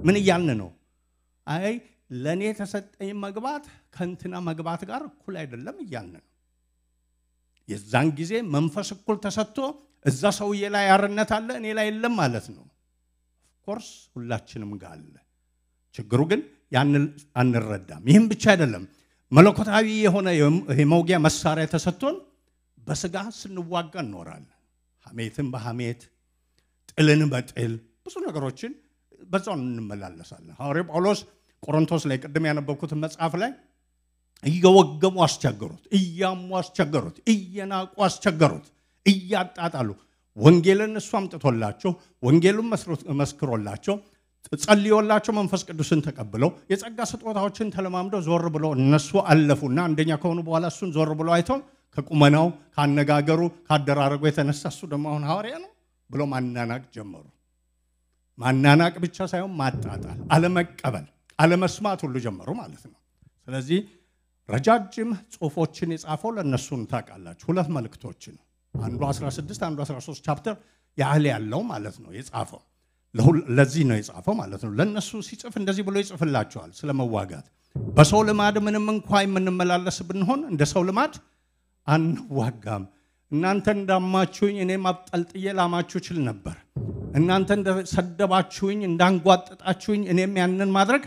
ምን ይያልን ነው አይ ለኔ ተሰጠኝ መግባት ከንትና መግባት ጋር እኩል አይደለም ይያልን ነው የዛን ጊዜ መንፈስ እኩል ተሰጥቶ እዛ ሰውዬ ላይ ያርነት አለ እኔ ላይ የለም ማለት ነው ኮርስ ሁላችንም ጋር አለ ችግሩ ግን ያን አንረዳም ይሄን ብቻ አይደለም መለኮታዊ የሆነ የመውጊያ መሳሪያ ተሰጥቶን በስጋ ስንዋጋ እንኖራለን ሐሜትን በሐሜት ጥልን በጥል ብዙ ነገሮችን በዛው እንመላለሳለን ሐዋርያው ጳውሎስ ቆሮንቶስ ላይ ቀደም ያነበብኩት መጽሐፍ ላይ እየወገሙ አስቸገሩት እያሙ አስቸገሩት እየናቁ አስቸገሩት እያጣጣሉ ወንጌልን እሱ አምጥቶላቸው ወንጌሉን መስክሮላቸው ጸልዮላቸው መንፈስ ቅዱስን ተቀብለው የጸጋ ስጦታዎችን ተለማምደው ዞር ብሎ እነሱ አለፉና አንደኛ ከሆኑ በኋላ እሱን ዞር ብሎ አይተው ከቁመናው ካነጋገሩ ካደራረጉ የተነሳ እሱ ደግሞ አሁን ሐዋርያ ነው ብሎ ማናናቅ ጀመሩ ማናናቅ ብቻ ሳይሆን ማጣጣል አለመቀበል አለመስማት ሁሉ ጀመሩ ማለት ነው ስለዚህ ረጃጅም ጽሁፎችን የጻፈው ለነሱን ታውቃላችሁ ሁለት መልእክቶችን አንዱ 16 አንዱ 13 ቻፕተር ያህል ያለው ማለት ነው የጻፈው ለዚህ ነው የጻፈው ማለት ነው ለነሱ ሲጽፍ እንደዚህ ብሎ ይጽፍላቸዋል ስለመዋጋት በሰው ልማድ ምንም እንኳን የምንመላለስ ብንሆን እንደ ሰው ልማድ አንዋጋም እናንተ እንዳማችሁኝ እኔም አብጠልጥዬ ላማችሁ ይችል ነበር እናንተ እንደሰደባችሁኝ እንዳንጓጥጣችሁኝ እኔም ያንን ማድረግ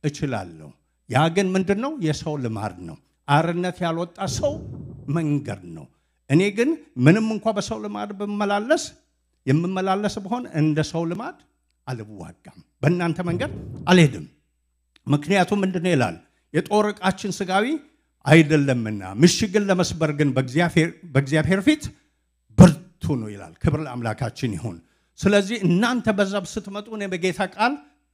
እችላለሁ ያ ግን ምንድነው የሰው ልማድ ነው አርነት ያልወጣ ሰው መንገድ ነው እኔ ግን ምንም እንኳን በሰው ልማድ በመላለስ የምመላለስ በሆን እንደ ሰው ልማድ አልዋጋም በእናንተ መንገድ አልሄድም ምክንያቱም ምንድነው ይላል የጦር ዕቃችን ስጋዊ አይደለምና ምሽግን ለመስበር ግን በእግዚአብሔር ፊት ብርቱ ነው ይላል ክብር ለአምላካችን ይሁን ስለዚህ እናንተ በዛብ ስትመጡ እኔ በጌታ ቃል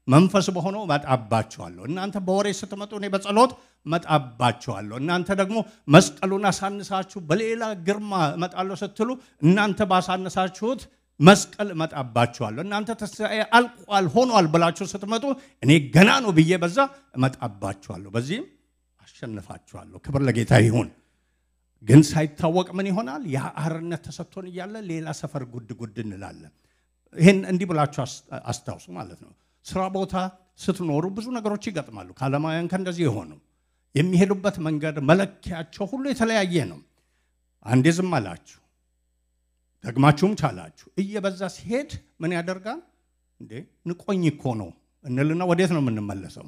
መንፈስ በሆነው መጣባችኋለሁ እናንተ በወሬ ስትመጡ እኔ በጸሎት መጣባችኋለሁ እናንተ ደግሞ መስቀሉን አሳንሳችሁ በሌላ ግርማ መጣለው ስትሉ እናንተ ባሳነሳችሁት መስቀል መጣባችኋለሁ እናንተ ተስፋዬ አልቋል ሆኗል ብላችሁ ስትመጡ እኔ ገና ነው ብዬ በዛ መጣባችኋለሁ በዚህም አሸንፋችኋለሁ ክብር ለጌታ ይሁን ግን ሳይታወቅ ምን ይሆናል ያ አርነት ተሰጥቶን ይያለ ሌላ ሰፈር ጉድ እንላለን ይሄን እንዲህ ብላችሁ አስታውሱ ማለት ነው ስራ ቦታ ስትኖሩ ብዙ ነገሮች ይገጥማሉ ካለማያን ከእንደዚህ ይሆኑ የሚሄዱበት መንገድ መለኪያቸው ሁሉ የተለያየ ነው አንዴ ዝም አላችሁ ደግማችሁም ቻላችሁ እየበዛ ሲሄድ ምን ያደርጋል እንዴ ንቆኝ እኮ ነው እንልና ወዴት ነው የምንመለሰው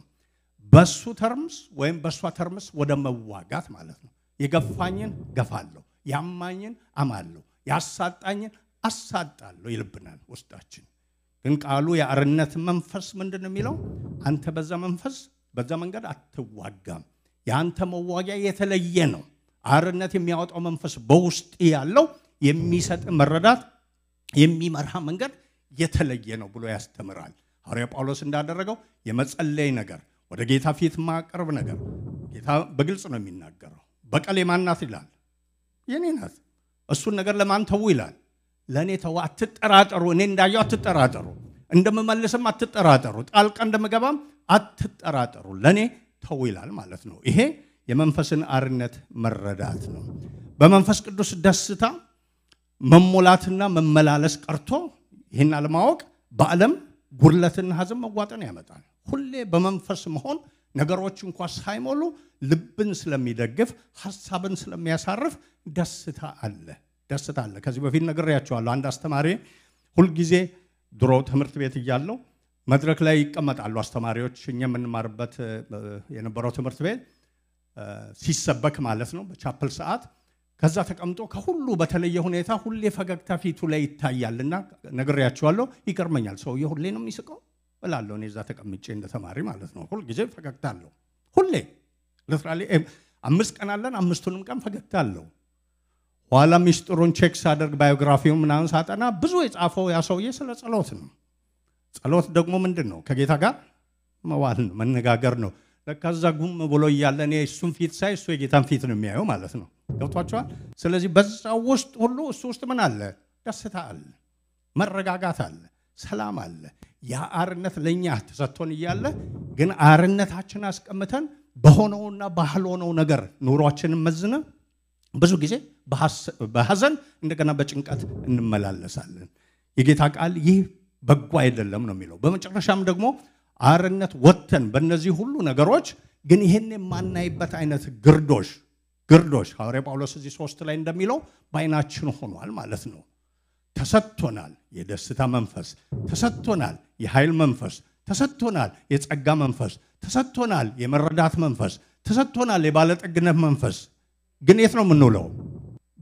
በሱ ተርምስ ወይም በሷ ተርምስ ወደ መዋጋት ማለት ነው የገፋኝን ገፋለሁ ያማኝን አማለሁ ያሳጣኝን አሳጣለሁ ይልብናል ውስጣችን ግን ቃሉ የአርነት መንፈስ ምንድነው የሚለው አንተ በዛ መንፈስ በዛ መንገድ አትዋጋም ያንተ መዋጊያ የተለየ ነው አርነት የሚያወጣው መንፈስ በውስጥ ያለው የሚሰጥ መረዳት የሚመርሃ መንገድ የተለየ ነው ብሎ ያስተምራል ሐዋርያ ጳውሎስ እንዳደረገው የመጸለይ ነገር ወደ ጌታ ፊት ማቅረብ ነገር ጌታ በግልጽ ነው የሚናገረው በቀሌ ማናት ይላል የኔ ናት እሱን ነገር ለማን ተው ይላል ለኔ ተው አትጠራጠሩ እኔ እንዳየው አትጠራጠሩ እንደምመልስም አትጠራጠሩ ጣልቃ እንደምገባም አትጠራጠሩ ለኔ ተው ይላል ማለት ነው ይሄ የመንፈስን አርነት መረዳት ነው በመንፈስ ቅዱስ ደስታ መሞላትና መመላለስ ቀርቶ ይሄን አለማወቅ በዓለም ጉርለትና ሐዘን መዋጠን ያመጣል ሁሌ በመንፈስ መሆን ነገሮች እንኳን ሳይሞሉ ልብን ስለሚደግፍ ሐሳብን ስለሚያሳርፍ ደስታ አለ ከዚህ በፊት ነግሬያቸዋለሁ አንድ አስተማሪ ሁሉ ጊዜ ድሮ ትምህርት ቤት ይያለው መድረክ ላይ ይቀመጣሉ አስተማሪዎች እኛ የምንማርበት የነበረው ትምህርት ቤት ሲሰበክ ማለት ነው በቻፕል ሰዓት ከዛ ተቀምጦ ከሁሉ በተለየ ሁኔታ ሁሌ ፈገግታ ፊቱ ላይ ይታያልና ነግሬያቸዋለሁ ይገርመኛል ሰውዬው ሁሌ ነው የሚስቀው እላለሁ እኔ እዛ ተቀምጬ እንደ ተማሪ ማለት ነው ሁሉ ጊዜ ፈገግታ አለው ሁሌ ለፍራሊ 5 ቀን አለን 5ቱንም ቀን ፈገግታ አለው ኋላ ሚስጥሩን ቼክ ሳደርግ ባዮግራፊው ምናምን ሳጠና ብዙ የጻፈው ያ ሰውዬ ስለ ጸሎት ነው ጸሎት ደግሞ ምንድነው ከጌታ ጋር መዋል ነው መነጋገር ነው ለካዛ ጉም ብሎ ይያለ እኔ እሱን ፊት ሳይ እሱ የጌታን ፊት ነው የሚያየው ማለት ነው ገብቷችኋል ስለዚህ በዛው ውስጥ ሁሉ እሱ ውስጥ ምን አለ ደስታ አለ መረጋጋት አለ ሰላም አለ ያ አርነት ለኛ ተሰጥቶን ይያለ ግን አርነታችን አስቀምተን በሆነውና ባልሆነው ነገር ኑሯችንን መዝነ ብዙ ጊዜ በሐዘን እንደገና በጭንቀት እንመላለሳለን የጌታ ቃል ይህ በጎ አይደለም ነው የሚለው በመጨረሻም ደግሞ አርነት ወተን በእነዚህ ሁሉ ነገሮች ግን ይሄን የማናይበት አይነት ግርዶሽ ሐዋርያ ጳውሎስ እዚህ 3 ላይ እንደሚለው ባይናችን ሆኗል ማለት ነው ተሰጥቶናል የደስታ መንፈስ ተሰጥቶናል የኃይል መንፈስ ተሰጥቶናል የጸጋ መንፈስ ተሰጥቶናል የመረዳት መንፈስ ተሰጥቶናል የባለጠግነት መንፈስ ግን የት ነው የምንውለው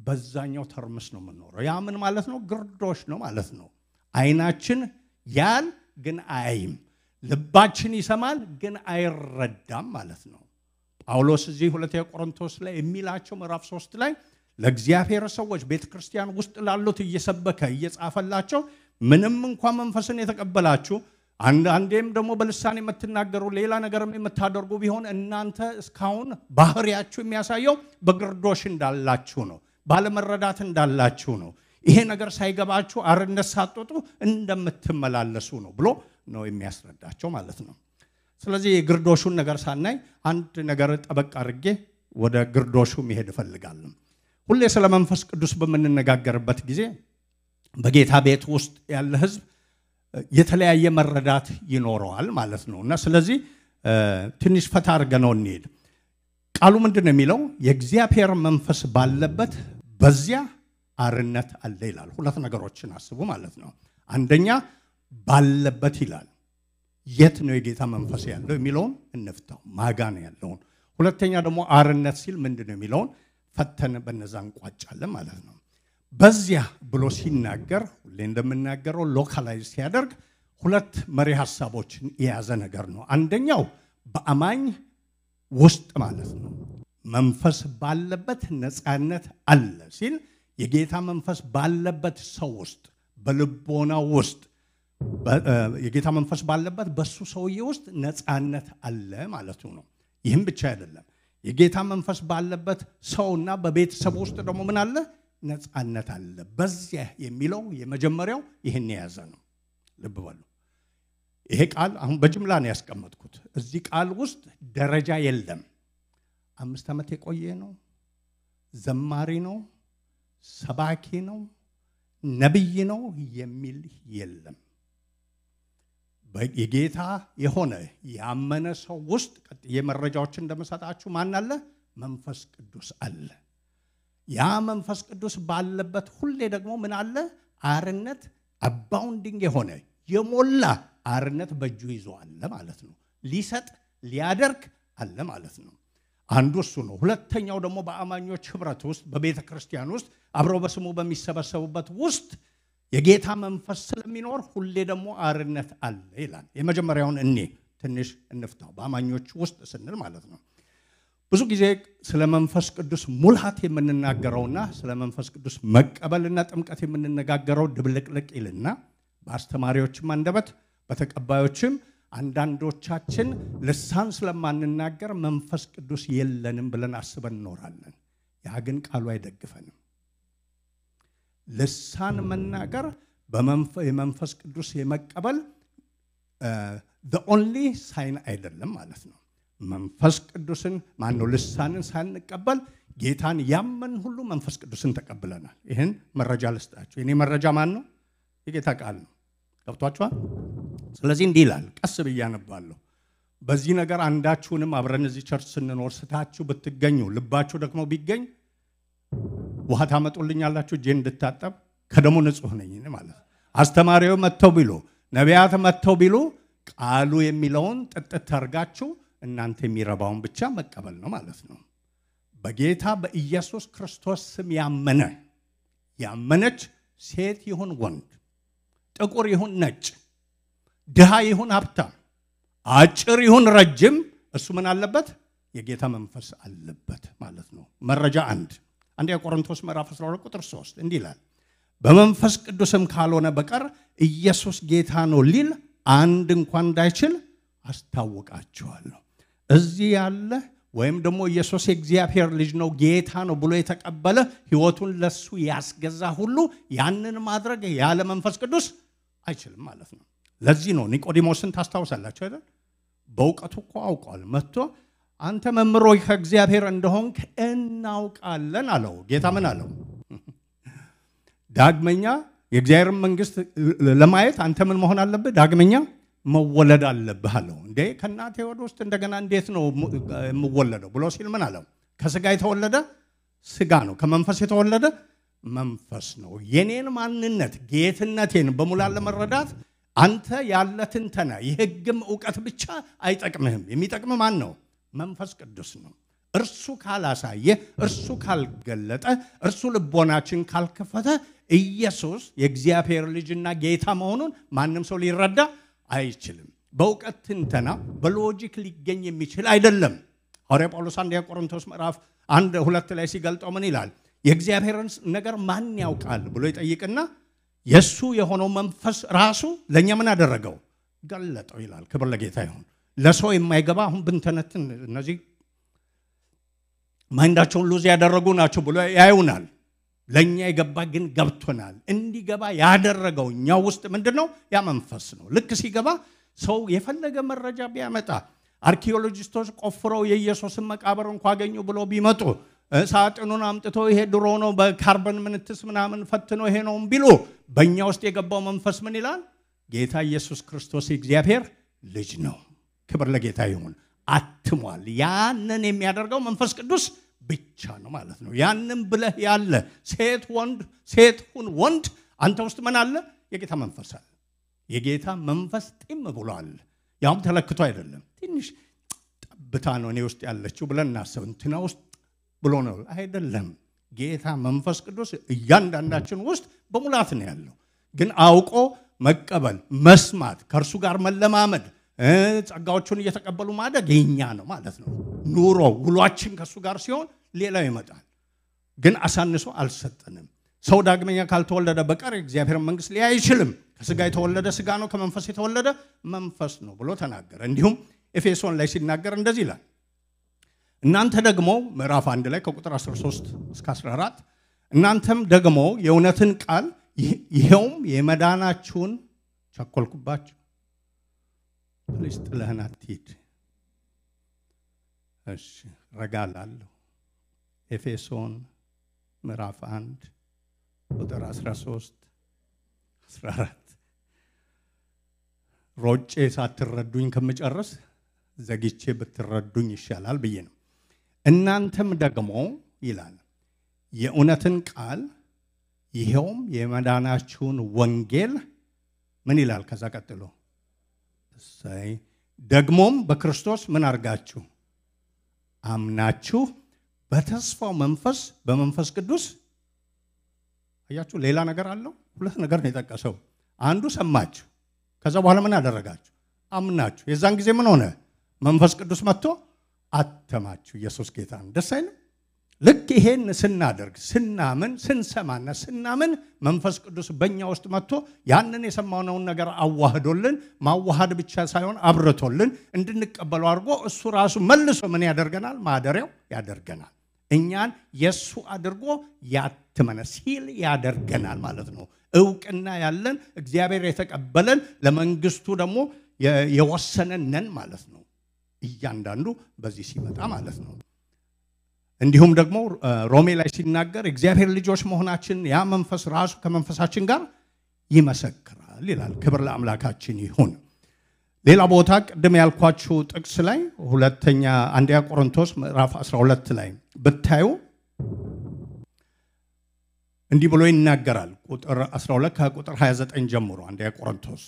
በዛኛው ተርምስ ነው የምንኖረው ያ ምን ማለት ነው ግርዶሽ ነው ማለት ነው አይናችን ያል ግን አይም ልባችን ይሰማል ግን አይረዳም ማለት ነው ጳውሎስ እዚህ ሁለተኛ ቆሮንቶስ ላይ የሚላቸው ምዕራፍ 3 ላይ ለእግዚአብሔር ሰዎች ቤተክርስቲያን ውስጥ ላሉት እየሰበከ እየጻፈላቸው ምንም እንኳን መንፈስን የተቀበላችሁ አንዳንዴም ደግሞ በልሳን የምትናገሩ ሌላ ነገርም የምታደርጉ ቢሆን እናንተ እስካሁን ባህሪያችሁ የሚያሳየው በግርዶሽ እንዳላችሁ ነው ባለመረዳት እንዳላችሁ ነው ይሄ ነገር ሳይገባችሁ አርነት ሳትወጡ እንደምትመላለሱ ነው ብሎ ነው የሚያስረዳቸው ማለት ነው ስለዚህ የግርዶሹን ነገር ሳናይ አንድ ነገር ጠበቅ አድርጌ ወደ ግርዶሹ መሄድ ፈልጋለሁ ሁሌ ስለ መንፈስ ቅዱስ በመነጋገርበት ጊዜ በጌታ ቤት ውስጥ ያለ ህዝብ የተለያየ መረዳት ይኖረዋል ማለት ነውና ስለዚህ ትንሽ ፈታ አድርገነው እንሄድ ቃሉ ምንድነው የሚለው የእግዚአብሔር መንፈስ ባለበት በዚያ አርነት አለ ይላል ሁለት ነገሮችን አስቡ ማለት ነው አንደኛ ባለበት ይላል የት ነው የጌታ መንፈስ ያለው የሚለውን እንፍታው ማጋን ያለው ሁለተኛ ደግሞ አርነት ሲል ምንድነው የሚለውን ፈተን በነዛን ቋጫለን ማለት ነው በዚያ ብሎ ሲናገር ሁሌ እንደምናገረው ሎካላይዝ ሲያደርግ ሁለት መሪ ሐሳቦችን የያዘ ነገር ነው አንደኛው በአማኝ ውስጥ ማለት ነው መንፈስ ባለበት ነፃነት አለ ሲል የጌታ መንፈስ ባለበት ሰው ውስጥ በልቦናው ውስጥ የጌታ መንፈስ ባለበት በሱ ሰውዬ ውስጥ ነፃነት አለ ማለቱ ነው። ይህም ብቻ አይደለም። የጌታ መንፈስ ባለበት ሰውና በቤተሰብ ውስጥ ደግሞ ምን አለ? ነፃነት አለ። በዚያ የሚለው የመጀመሪያው ይህን የያዘ ነው። ልብ በሉ። ይሄ ቃል አሁን በጅምላ ነው ያስቀመጥኩት። እዚህ ቃል ውስጥ ደረጃ የለም። 5 ዓመት የቆየ ነው፣ ዘማሪ ነው፣ ሰባኪ ነው፣ ነብይ ነው የሚል የለም። የጌታ የሆነ ያመነ ሰው ውስጥ ቀጥዬ መረጃዎችን እንደመሰጣችሁ ማን አለ? መንፈስ ቅዱስ አለ። ያ መንፈስ ቅዱስ ባለበት ሁሌ ደግሞ ምን አለ? አርነት፣ አባውንዲንግ የሆነ የሞላ አርነት በእጁ ይዞ አለ ማለት ነው። ሊሰጥ ሊያደርግ አለ ማለት ነው። አንዱ እሱ ነው። ሁለተኛው ደግሞ በአማኞች ህብረት ውስጥ በቤተ ክርስቲያን ውስጥ አብረው በስሙ በሚሰበሰቡበት ውስጥ የጌታ መንፈስ ስለሚኖር ሁሌ ደግሞ አርነት አለ ይላል። የመጀመሪያውን ትንሽ እንፍታው። በአማኞች ውስጥ ስንል ማለት ነው። ብዙ ጊዜ ስለ መንፈስ ቅዱስ ሙልሃት የምንናገረውና ስለ መንፈስ ቅዱስ መቀበልና ጥምቀት የምንነጋገረው ድብልቅልቅ ይልና በአስተማሪዎችም አንደበት በተቀባዮችም አንዳንዶቻችን ልሳን ስለማንናገር መንፈስ ቅዱስ የለንም ብለን አስበን እንኖራለን። ያ ግን ቃሉ አይደግፈንም። ልሳን መናገር የመንፈስ ቅዱስ የመቀበል the only sign አይደለም ማለት ነው። መንፈስ ቅዱስን ማነው ልሳንን ሳንቀበል ጌታን ያመን ሁሉ መንፈስ ቅዱስን ተቀብለናል። ይሄን መረጃ ልስጣችሁ። የኔ መረጃ ማን ነው? የጌታ ቃል ነው። ገብቷችኋል? ስለዚህ እንዲህ ይላል። ቀስ ብዬ አነባለሁ። በዚህ ነገር አንዳችሁንም አብረን እዚህ ቸርች ስንኖር ስታችሁ ብትገኙ ልባችሁ ደግሞ ቢገኝ ውሃ ታመጡልኛላችሁ እጄን እንድታጠብ ከደሙ ንጹህ ነኝ ማለት። አስተማሪው መተው ቢሉ ነቢያት መተው ቢሉ ቃሉ የሚለውን ጥጥት አርጋችሁ እናንተ የሚረባውን ብቻ መቀበል ነው ማለት ነው። በጌታ በኢየሱስ ክርስቶስ ስም ያመነች ሴት ይሁን ወንድ፣ ጥቁር ይሁን ነጭ፣ ድሃ ይሁን ሀብታም፣ አጭር ይሁን ረጅም እሱ ምን አለበት? የጌታ መንፈስ አለበት ማለት ነው። መረጃ 1 ቆሮንቶስ ምዕራፍ 12 ቁጥር 3 እንዲህ ይላል፣ በመንፈስ ቅዱስም ካልሆነ በቀር ኢየሱስ ጌታ ነው ሊል አንድ እንኳን እንዳይችል አስታውቃችኋለሁ። እዚህ ያለ ወይም ደግሞ ኢየሱስ የእግዚአብሔር ልጅ ነው ጌታ ነው ብሎ የተቀበለ ሕይወቱን ለሱ ያስገዛ ሁሉ ያንን ማድረግ ያለ መንፈስ ቅዱስ አይችልም ማለት ነው። ለዚህ ነው ኒቆዲሞስን ታስታውሳላችሁ አይደል? በእውቀቱ እኮ አውቋል። መጥቶ አንተ መምህር ሆይ ከእግዚአብሔር እንደሆንክ እናውቃለን አለው። ጌታ ምን አለው? ዳግመኛ የእግዚአብሔር መንግስት ለማየት አንተ ምን መሆን አለብህ? ዳግመኛ መወለድ አለብህ አለው። እንዴ ከእናቴ ሆድ ውስጥ እንደገና እንዴት ነው የምወለደው ብሎ ሲል ምን አለው? ከስጋ የተወለደ ስጋ ነው፣ ከመንፈስ የተወለደ መንፈስ ነው። የኔን ማንነት ጌትነቴን በሙላት ለመረዳት አንተ ያለ ትንተና የሕግም ዕውቀት ብቻ አይጠቅምህም። የሚጠቅምህ ማን ነው? መንፈስ ቅዱስ ነው። እርሱ ካላሳየ፣ እርሱ ካልገለጠ፣ እርሱ ልቦናችን ካልከፈተ ኢየሱስ የእግዚአብሔር ልጅና ጌታ መሆኑን ማንም ሰው ሊረዳ አይችልም። በእውቀት ትንተና በሎጂክ ሊገኝ የሚችል አይደለም። ሐዋርያ ጳውሎስ 1 ቆሮንቶስ ምዕራፍ 1:2 ላይ ሲገልጠው ምን ይላል? የእግዚአብሔርን ነገር ማን ያውቃል ብሎ ይጠይቅና የሱ የሆነው መንፈስ ራሱ ለኛ ምን አደረገው? ገለጠው ይላል። ክብር ለጌታ ይሁን። ለሰው የማይገባ አሁን ብንተነትን እነዚህ ማይንዳቸውን ሉዝ ያደረጉ ናቸው ብሎ ያዩናል። ለኛ የገባ ግን ገብቶናል። እንዲገባ ያደረገው እኛ ውስጥ ምንድነው? ያ መንፈስ ነው። ልክ ሲገባ ሰው የፈለገ መረጃ ቢያመጣ አርኪኦሎጂስቶች ቆፍረው የኢየሱስን መቃብር እንኳን አገኙ ብሎ ቢመጡ ሳጥኑን አምጥቶ ይሄ ድሮ ነው በካርበን ምንትስ ምናምን ፈትኖ ይሄ ነው ቢሉ በእኛ ውስጥ የገባው መንፈስ ምን ይላል? ጌታ ኢየሱስ ክርስቶስ የእግዚአብሔር ልጅ ነው። ክብር ለጌታ ይሁን። አትሟል። ያንን የሚያደርገው መንፈስ ቅዱስ ብቻ ነው ማለት ነው። ያንን ብለህ ያለ ሴት ወንድ፣ ሴት ሁን ወንድ፣ አንተ ውስጥ ምን አለ? የጌታ መንፈስ አለ። የጌታ መንፈስ ጢም ብሏል። ያውም ተለክቶ አይደለም፣ ትንሽ ጠብታ ነው እኔ ውስጥ ያለችው ብለን እናስብ። እንትና ውስጥ ብሎ ነው አይደለም። ጌታ መንፈስ ቅዱስ እያንዳንዳችን ውስጥ በሙላት ነው ያለው። ግን አውቆ መቀበል፣ መስማት፣ ከእርሱ ጋር መለማመድ፣ ጸጋዎቹን እየተቀበሉ ማደግ የኛ ነው ማለት ነው። ኑሮ ውሏችን ከእሱ ጋር ሲሆን ሌላው ይመጣል። ግን አሳንሶ አልሰጠንም። ሰው ዳግመኛ ካልተወለደ በቀር እግዚአብሔር መንግስት ሊያይ አይችልም። ከስጋ የተወለደ ስጋ ነው፣ ከመንፈስ የተወለደ መንፈስ ነው ብሎ ተናገረ። እንዲሁም ኤፌሶን ላይ ሲናገር እንደዚህ ይላል፣ እናንተ ደግሞ ምዕራፍ 1 ላይ ከቁጥር 13 እስከ 14 እናንተም ደግሞ የእውነትን ቃል ይሄውም የመዳናችሁን ቸኮልኩባችሁ ፕሊስ ጥለህን አትሂድ። እሺ ረጋላለሁ። ኤፌሶን ምዕራፍ 1 ቁጥር 13 14 ሮጬ ሳትረዱኝ ከምጨርስ ዘግቼ ብትረዱኝ ይሻላል ብዬ ነው። እናንተም ደግሞ ይላል የእውነትን ቃል ይሄውም የመዳናችሁን ወንጌል ምን ይላል? ከዛ ቀጥሎ እሰይ ደግሞም በክርስቶስ ምን አርጋችሁ አምናችሁ በተስፋው መንፈስ በመንፈስ ቅዱስ አያችሁ። ሌላ ነገር አለው። ሁለት ነገር ነው የጠቀሰው። አንዱ ሰማችሁ፣ ከዛ በኋላ ምን አደረጋችሁ? አምናችሁ። የዛን ጊዜ ምን ሆነ? መንፈስ ቅዱስ መጥቶ አተማችሁ። ኢየሱስ ጌታ ነው። ደስ አይልም? ልክ ይሄን ስናደርግ ስናምን ስንሰማና ስናምን መንፈስ ቅዱስ በእኛ ውስጥ መጥቶ ያንን የሰማነውን ነገር አዋህዶልን፣ ማዋሃድ ብቻ ሳይሆን አብርቶልን እንድንቀበለው አድርጎ እሱ ራሱ መልሶ ምን ያደርገናል? ማደሪያው ያደርገናል። እኛን የሱ አድርጎ ያትመነ ሲል ያደርገናል ማለት ነው። እውቅና ያለን እግዚአብሔር የተቀበለን ለመንግስቱ ደግሞ የወሰነን ነን ማለት ነው። እያንዳንዱ በዚህ ሲመጣ ማለት ነው። እንዲሁም ደግሞ ሮሜ ላይ ሲናገር እግዚአብሔር ልጆች መሆናችን ያ መንፈስ ራሱ ከመንፈሳችን ጋር ይመሰክራል ይላል። ክብር ለአምላካችን ይሁን። ሌላ ቦታ ቅድም ያልኳችሁ ጥቅስ ላይ ሁለተኛ አንደኛ ቆሮንቶስ ምዕራፍ 12 ላይ ብታዩ እንዲህ ብሎ ይናገራል። ቁጥር 12 ከቁጥር 29 ጀምሮ አንደኛ ቆሮንቶስ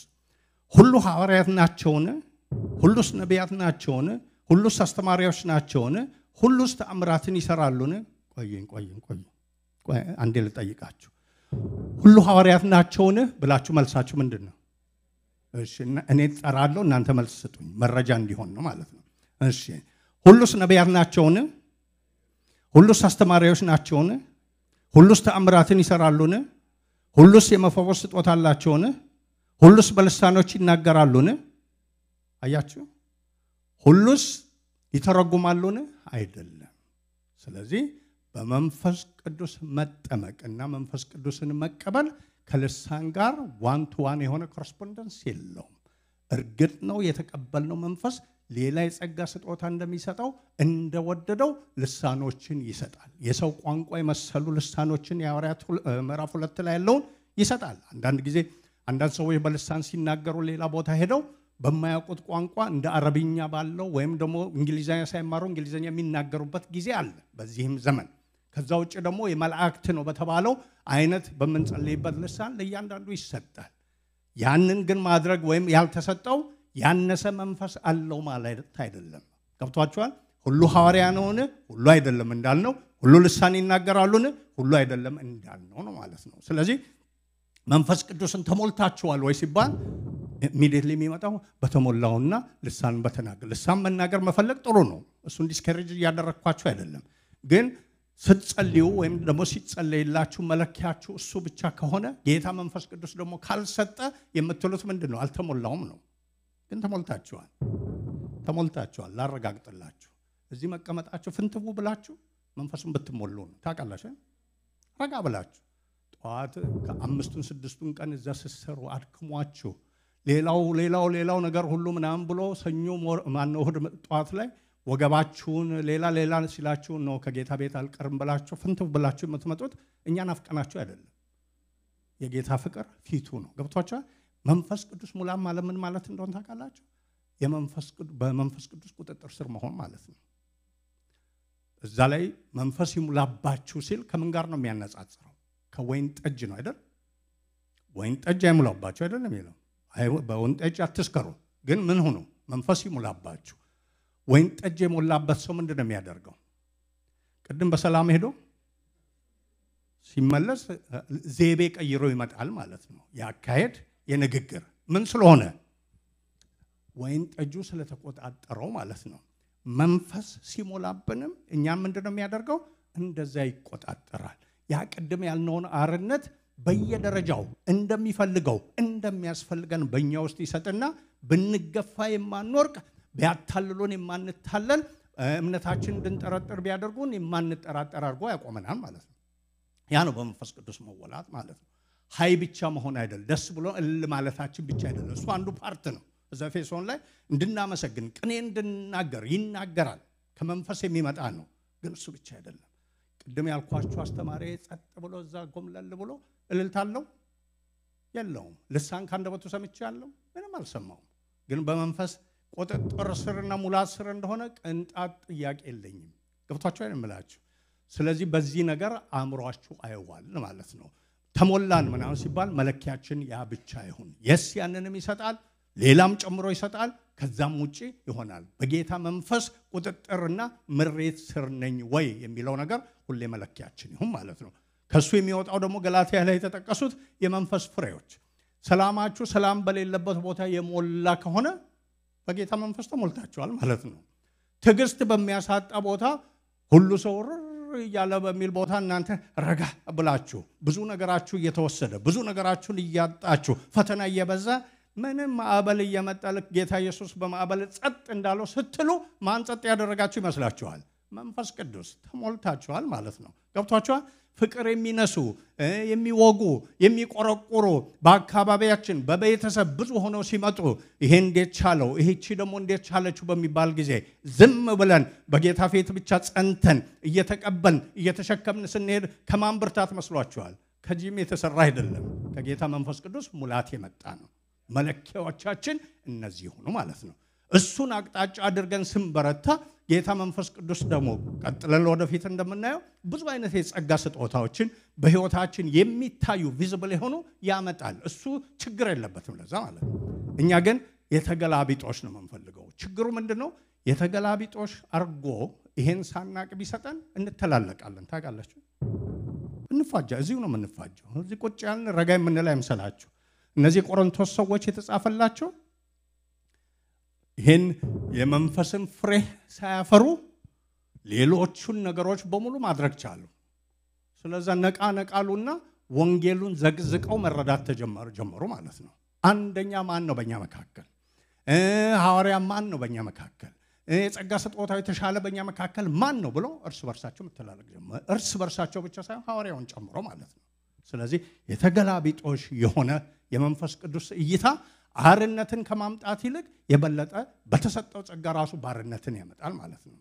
ሁሉ ሐዋርያት ናቸውን? ሁሉስ ነቢያት ናቸውን? ሁሉስ አስተማሪዎች ናቸውን? ሁሉስ ተአምራትን ይሰራሉን? ቆይ አንዴ ልጠይቃችሁ። ሁሉ ሐዋርያት ናቸውን ብላችሁ መልሳችሁ ምንድነው? እሺ እኔ እጠራለሁ፣ እናንተ መልስ ስጡኝ፣ መረጃ እንዲሆን ነው ማለት ነው። እሺ ሁሉስ ነቢያት ናቸውን? ሁሉስ አስተማሪዎች ናቸውን? ሁሉስ ተአምራትን ይሰራሉን? ሁሉስ የመፈወስ ስጦታ አላቸውን? ሁሉስ በልሳኖች ይናገራሉን? አያችሁ፣ ሁሉስ ይተረጉማሉን? አይደለም። ስለዚህ በመንፈስ ቅዱስ መጠመቅና መንፈስ ቅዱስን መቀበል ከልሳን ጋር ዋን ቱ ዋን የሆነ ኮረስፖንደንስ የለውም። እርግጥ ነው የተቀበልነው መንፈስ ሌላ የጸጋ ስጦታ እንደሚሰጠው እንደወደደው ልሳኖችን ይሰጣል። የሰው ቋንቋ የመሰሉ ልሳኖችን የሐዋርያት ምዕራፍ 2 ላይ ያለውን ይሰጣል። አንዳንድ ጊዜ አንዳንድ ሰዎች በልሳን ሲናገሩ ሌላ ቦታ ሄደው በማያውቁት ቋንቋ እንደ አረብኛ ባለው ወይም ደግሞ እንግሊዘኛ ሳይማሩ እንግሊዘኛ የሚናገሩበት ጊዜ አለ በዚህም ዘመን። ከዛ ውጭ ደግሞ የመላእክት ነው በተባለው አይነት በመንጸልይበት ልሳን ለእያንዳንዱ ይሰጣል። ያንን ግን ማድረግ ወይም ያልተሰጠው ያነሰ መንፈስ አለው ማለት አይደለም። ገብቷችኋል? ሁሉ ሐዋርያ ነውን? ሁሉ አይደለም እንዳልነው። ሁሉ ልሳን ይናገራሉን? ሁሉ አይደለም እንዳልነው ነው ማለት ነው። ስለዚህ መንፈስ ቅዱስን ተሞልታችኋል ወይ ሲባል ኢሚዲየትሊ የሚመጣው በተሞላውና ልሳን በተናገር ልሳን መናገር መፈለግ ጥሩ ነው። እሱን ዲስከሬጅ እያደረግኳችሁ አይደለም። ግን ስትጸልዩ ወይም ደግሞ ሲጸለይላችሁ መለኪያችሁ እሱ ብቻ ከሆነ ጌታ መንፈስ ቅዱስ ደግሞ ካልሰጠ የምትሉት ምንድነው? አልተሞላውም ነው። ግን ተሞልታችኋል። ላረጋግጥላችሁ እዚህ መቀመጣችሁ ፍንትቡ ብላችሁ መንፈሱን ብትሞሉ ነው። ታውቃላችሁ? ረጋ ብላችሁ ጠዋት ከ5ቱን 6ቱን ቀን እዛ ስትሰሩ አድክሟችሁ ሌላው ነገር ሁሉ ምናምን ብሎ ሰኞ ማነው እሑድ ጠዋት ላይ ወገባችሁን ሌላ ሲላችሁ ነው ከጌታ ቤት አልቀርም ብላችሁ ፍንትው ብላችሁ የምትመጡት እኛን አፍቀናችሁ አይደለም። የጌታ ፍቅር ፊቱ ነው። ገብቷችኋል? መንፈስ ቅዱስ ሙላ ማለት ምን ማለት እንደሆነ ታውቃላችሁ? በመንፈስ ቅዱስ ቁጥጥር ስር መሆን ማለት ነው። እዛ ላይ መንፈስ ይሙላባችሁ ሲል ከምን ጋር ነው የሚያነጻጽረው? ከወይን ጠጅ ነው አይደል? ወይን ጠጅ አይሙላባችሁ አይደለም የሚለው። በወይን ጠጅ አትስከሩ፣ ግን ምን ሆኖ መንፈስ ይሙላባችሁ። ወይን ጠጅ የሞላበት ሰው ምንድነው የሚያደርገው? ቅድም በሰላም ሄዶ ሲመለስ ዘይቤ ቀይሮ ይመጣል ማለት ነው። ያካሄድ የንግግር ምን ስለሆነ ወይን ጠጁ ስለተቆጣጠረው ማለት ነው። መንፈስ ሲሞላብንም እኛም ምንድነው የሚያደርገው? እንደዛ ይቆጣጠራል። ያ ቅድም ያልነውን አርነት በየደረጃው እንደሚፈልገው እንደሚያስፈልገን በእኛ ውስጥ ይሰጥና ብንገፋ የማንወርቅ ቢያታልሉን የማንታለል እምነታችን እንድንጠረጥር ቢያደርጉን የማንጠራጠር አድርጎ ያቆመናል ማለት ነው። ያ ነው በመንፈስ ቅዱስ መወላት ማለት ነው። ሀይ ብቻ መሆን አይደል፣ ደስ ብሎ ማለታችን ብቻ አይደል። እሱ አንዱ ፓርት ነው። እዛ ኤፌሶን ላይ እንድናመሰግን ቅኔ እንድናገር ይናገራል። ከመንፈስ የሚመጣ ነው። ግን እሱ ብቻ አይደለም። ቅድም ያልኳችሁ አስተማሪ ጸጥ ብሎ እዛ ጎምለል ብሎ እልልታለው የለውም። ልሳን ካንደበቱ ሰምቻለሁ ምንም አልሰማውም። ግን በመንፈስ ቁጥጥር ስርና ሙላት ስር እንደሆነ ቅንጣት ጥያቄ የለኝም። ገብቷችሁ አይደል እምላችሁ። ስለዚህ በዚህ ነገር አእምሯችሁ አይዋል ማለት ነው። ተሞላን ምናምን ሲባል መለኪያችን ያ ብቻ ይሁን። የስ ያንንም ይሰጣል፣ ሌላም ጨምሮ ይሰጣል። ከዛም ውጪ ይሆናል። በጌታ መንፈስ ቁጥጥርና ምሬት ስር ነኝ ወይ የሚለው ነገር ሁሌ መለኪያችን ይሁን ማለት ነው። ከሱ የሚወጣው ደግሞ ገላትያ ላይ የተጠቀሱት የመንፈስ ፍሬዎች ሰላማችሁ ሰላም በሌለበት ቦታ የሞላ ከሆነ በጌታ መንፈስ ተሞልታችኋል ማለት ነው። ትዕግስት በሚያሳጣ ቦታ ሁሉ ሰው እያለ በሚል ቦታ እናንተ ረጋ ብላችሁ ብዙ ነገራችሁ እየተወሰደ ብዙ ነገራችሁን እያጣችሁ ፈተና እየበዛ ምንም ማዕበል እየመጣ ልክ ጌታ ኢየሱስ በማዕበል ጸጥ እንዳለው ስትሉ ማን ጸጥ ያደረጋችሁ ይመስላችኋል? መንፈስ ቅዱስ ተሞልታችኋል ማለት ነው። ገብቷችኋል? ፍቅር የሚነሱ የሚወጉ የሚቆረቁሩ በአካባቢያችን በቤተሰብ ብዙ ሆነው ሲመጡ ይሄ እንዴት ቻለው ይሄቺ ደግሞ እንዴት ቻለችው በሚባል ጊዜ ዝም ብለን በጌታ ፊት ብቻ ጸንተን እየተቀበልን እየተሸከምን ስንሄድ ከማን ብርታት መስሏችኋል? ከጂም የተሰራ አይደለም። ከጌታ መንፈስ ቅዱስ ሙላት የመጣ ነው። መለኪያዎቻችን እነዚህ ሆኑ ማለት ነው። እሱን አቅጣጫ አድርገን ስንበረታ ጌታ መንፈስ ቅዱስ ደግሞ ቀጥለን ወደፊት እንደምናየው ብዙ አይነት የጸጋ ስጦታዎችን በህይወታችን የሚታዩ ቪዚብል የሆኑ ያመጣል። እሱ ችግር የለበትም ለዛ ማለት ነው። እኛ ግን የተገላቢጦሽ ነው የምንፈልገው። ችግሩ ምንድነው? የተገላቢጦሽ አርጎ ይሄን ሳናቅ ቢሰጠን እንተላለቃለን። ታውቃላችሁ? እንፋጃ እዚሁ ነው የምንፋጀው። እዚህ ቁጭ ያልን ረጋ የምንል አይምሰላችሁ። እነዚህ ቆሮንቶስ ሰዎች የተጻፈላቸው ይሄን የመንፈስን ፍሬ ሳያፈሩ ሌሎቹን ነገሮች በሙሉ ማድረግ ቻሉ። ስለዚህ ነቃሉና ወንጌሉን ዘግዝቀው መረዳት ጀመሩ ማለት ነው። አንደኛ ማን ነው በእኛ መካከል? ሐዋርያ ማን ነው በእኛ መካከል? የጸጋ ስጦታው የተሻለ በእኛ መካከል ማን ነው ብሎ እርስ በርሳቸው መተላለቅ ጀመሩ። እርስ በርሳቸው ብቻ ሳይሆን ሐዋርያውን ጨምሮ ማለት ነው። ስለዚህ የተገላቢጦሽ የሆነ የመንፈስ ቅዱስ እይታ አርነትን ከማምጣት ይልቅ የበለጠ በተሰጠው ጸጋ ራሱ ባርነትን ያመጣል ማለት ነው።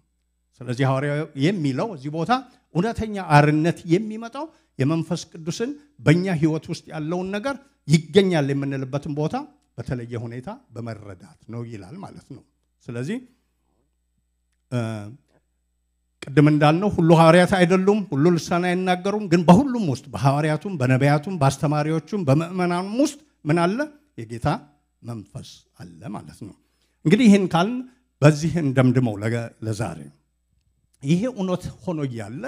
ስለዚህ ሐዋርያው የሚለው እዚህ ቦታ እውነተኛ አርነት የሚመጣው የመንፈስ ቅዱስን በእኛ ህይወት ውስጥ ያለውን ነገር ይገኛል የምንልበትን ቦታ በተለየ ሁኔታ በመረዳት ነው ይላል ማለት ነው። ስለዚህ ቅድም እንዳልነው ሁሉ ሐዋርያት አይደሉም፣ ሁሉ ልሳን አይናገሩም። ግን በሁሉም ውስጥ በሐዋርያቱም በነቢያቱም በአስተማሪዎቹም በምእመናኑም ውስጥ ምን አለ? የጌታ መንፈስ አለ ማለት ነው። እንግዲህ ይህን ካልን በዚህ እንደምድመው ለዛሬ ይሄ እውነት ሆኖ እያለ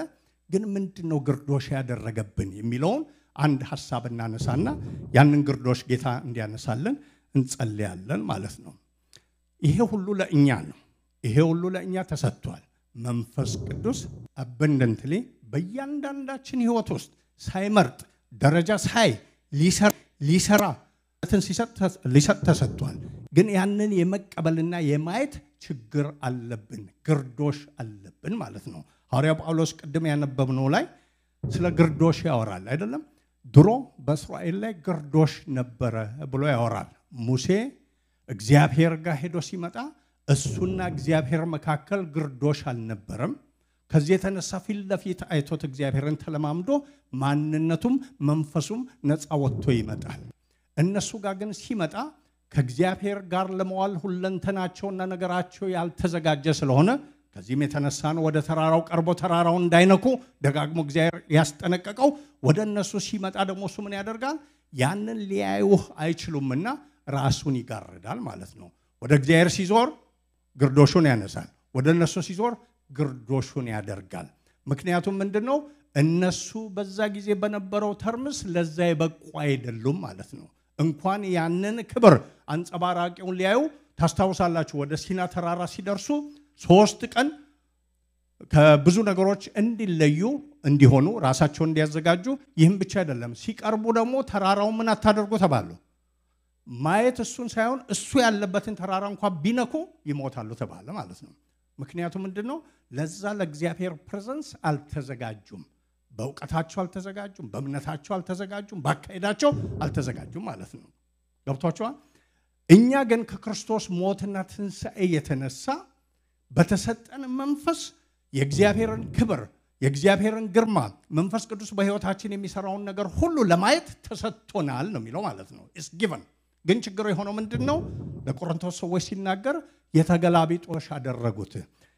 ግን ምንድነው ግርዶሽ ያደረገብን የሚለውን አንድ ሐሳብ እናነሳና ያንን ግርዶሽ ጌታ እንዲያነሳልን እንጸልያለን ማለት ነው። ይሄ ሁሉ ለእኛ ነው። ይሄ ሁሉ ለእኛ ተሰጥቷል። መንፈስ ቅዱስ አበንደንትሊ በእያንዳንዳችን ህይወት ውስጥ ሳይመርጥ ደረጃ ሳይ ሊሰራ ሊሰጥ ተሰጥቷል። ግን ያንን የመቀበልና የማየት ችግር አለብን፣ ግርዶሽ አለብን ማለት ነው። ሐዋርያው ጳውሎስ ቅድም ያነበብነው ላይ ስለ ግርዶሽ ያወራል አይደለም? ድሮ በእስራኤል ላይ ግርዶሽ ነበረ ብሎ ያወራል። ሙሴ እግዚአብሔር ጋር ሄዶ ሲመጣ እሱና እግዚአብሔር መካከል ግርዶሽ አልነበረም። ከዚህ የተነሳ ፊት ለፊት አይቶት እግዚአብሔርን ተለማምዶ ማንነቱም መንፈሱም ነፃ ወጥቶ ይመጣል። እነሱ ጋር ግን ሲመጣ ከእግዚአብሔር ጋር ለመዋል ሁለንተናቸውና ነገራቸው ያልተዘጋጀ ስለሆነ ከዚህም የተነሳ ነው ወደ ተራራው ቀርቦ ተራራውን እንዳይነኩ ደጋግሞ እግዚአብሔር ያስጠነቀቀው። ወደ እነሱ ሲመጣ ደግሞ እሱ ምን ያደርጋል? ያንን ሊያዩህ አይችሉምና ራሱን ይጋርዳል ማለት ነው። ወደ እግዚአብሔር ሲዞር ግርዶሹን ያነሳል፣ ወደ እነሱ ሲዞር ግርዶሹን ያደርጋል። ምክንያቱም ምንድነው? እነሱ በዛ ጊዜ በነበረው ተርምስ ለዛ የበቁ አይደሉም ማለት ነው። እንኳን ያንን ክብር አንጸባራቂውን ሊያዩ ታስታውሳላችሁ። ወደ ሲና ተራራ ሲደርሱ 3 ቀን ከብዙ ነገሮች እንዲለዩ እንዲሆኑ ራሳቸውን እንዲያዘጋጁ ይህም ብቻ አይደለም ሲቀርቡ ደግሞ ተራራውን ምን አታደርጉ ተባሉ ማየት እሱን ሳይሆን እሱ ያለበትን ተራራ እንኳን ቢነኩ ይሞታሉ ተባለ ማለት ነው ምክንያቱም ምንድነው ለዛ ለእግዚአብሔር ፕሬዘንስ አልተዘጋጁም በእውቀታቸው አልተዘጋጁም በእምነታቸው አልተዘጋጁም ባካሄዳቸው አልተዘጋጁም ማለት ነው ገብቷችኋል እኛ ግን ከክርስቶስ ሞትና ትንሣኤ የተነሳ በተሰጠን መንፈስ የእግዚአብሔርን ክብር የእግዚአብሔርን ግርማ መንፈስ ቅዱስ በህይወታችን የሚሰራውን ነገር ሁሉ ለማየት ተሰጥቶናል ነው የሚለው ማለት ነው is given ግን ችግሩ የሆነው ምንድነው ለቆሮንቶስ ሰዎች ሲናገር የተገላቢጦሽ አደረጉት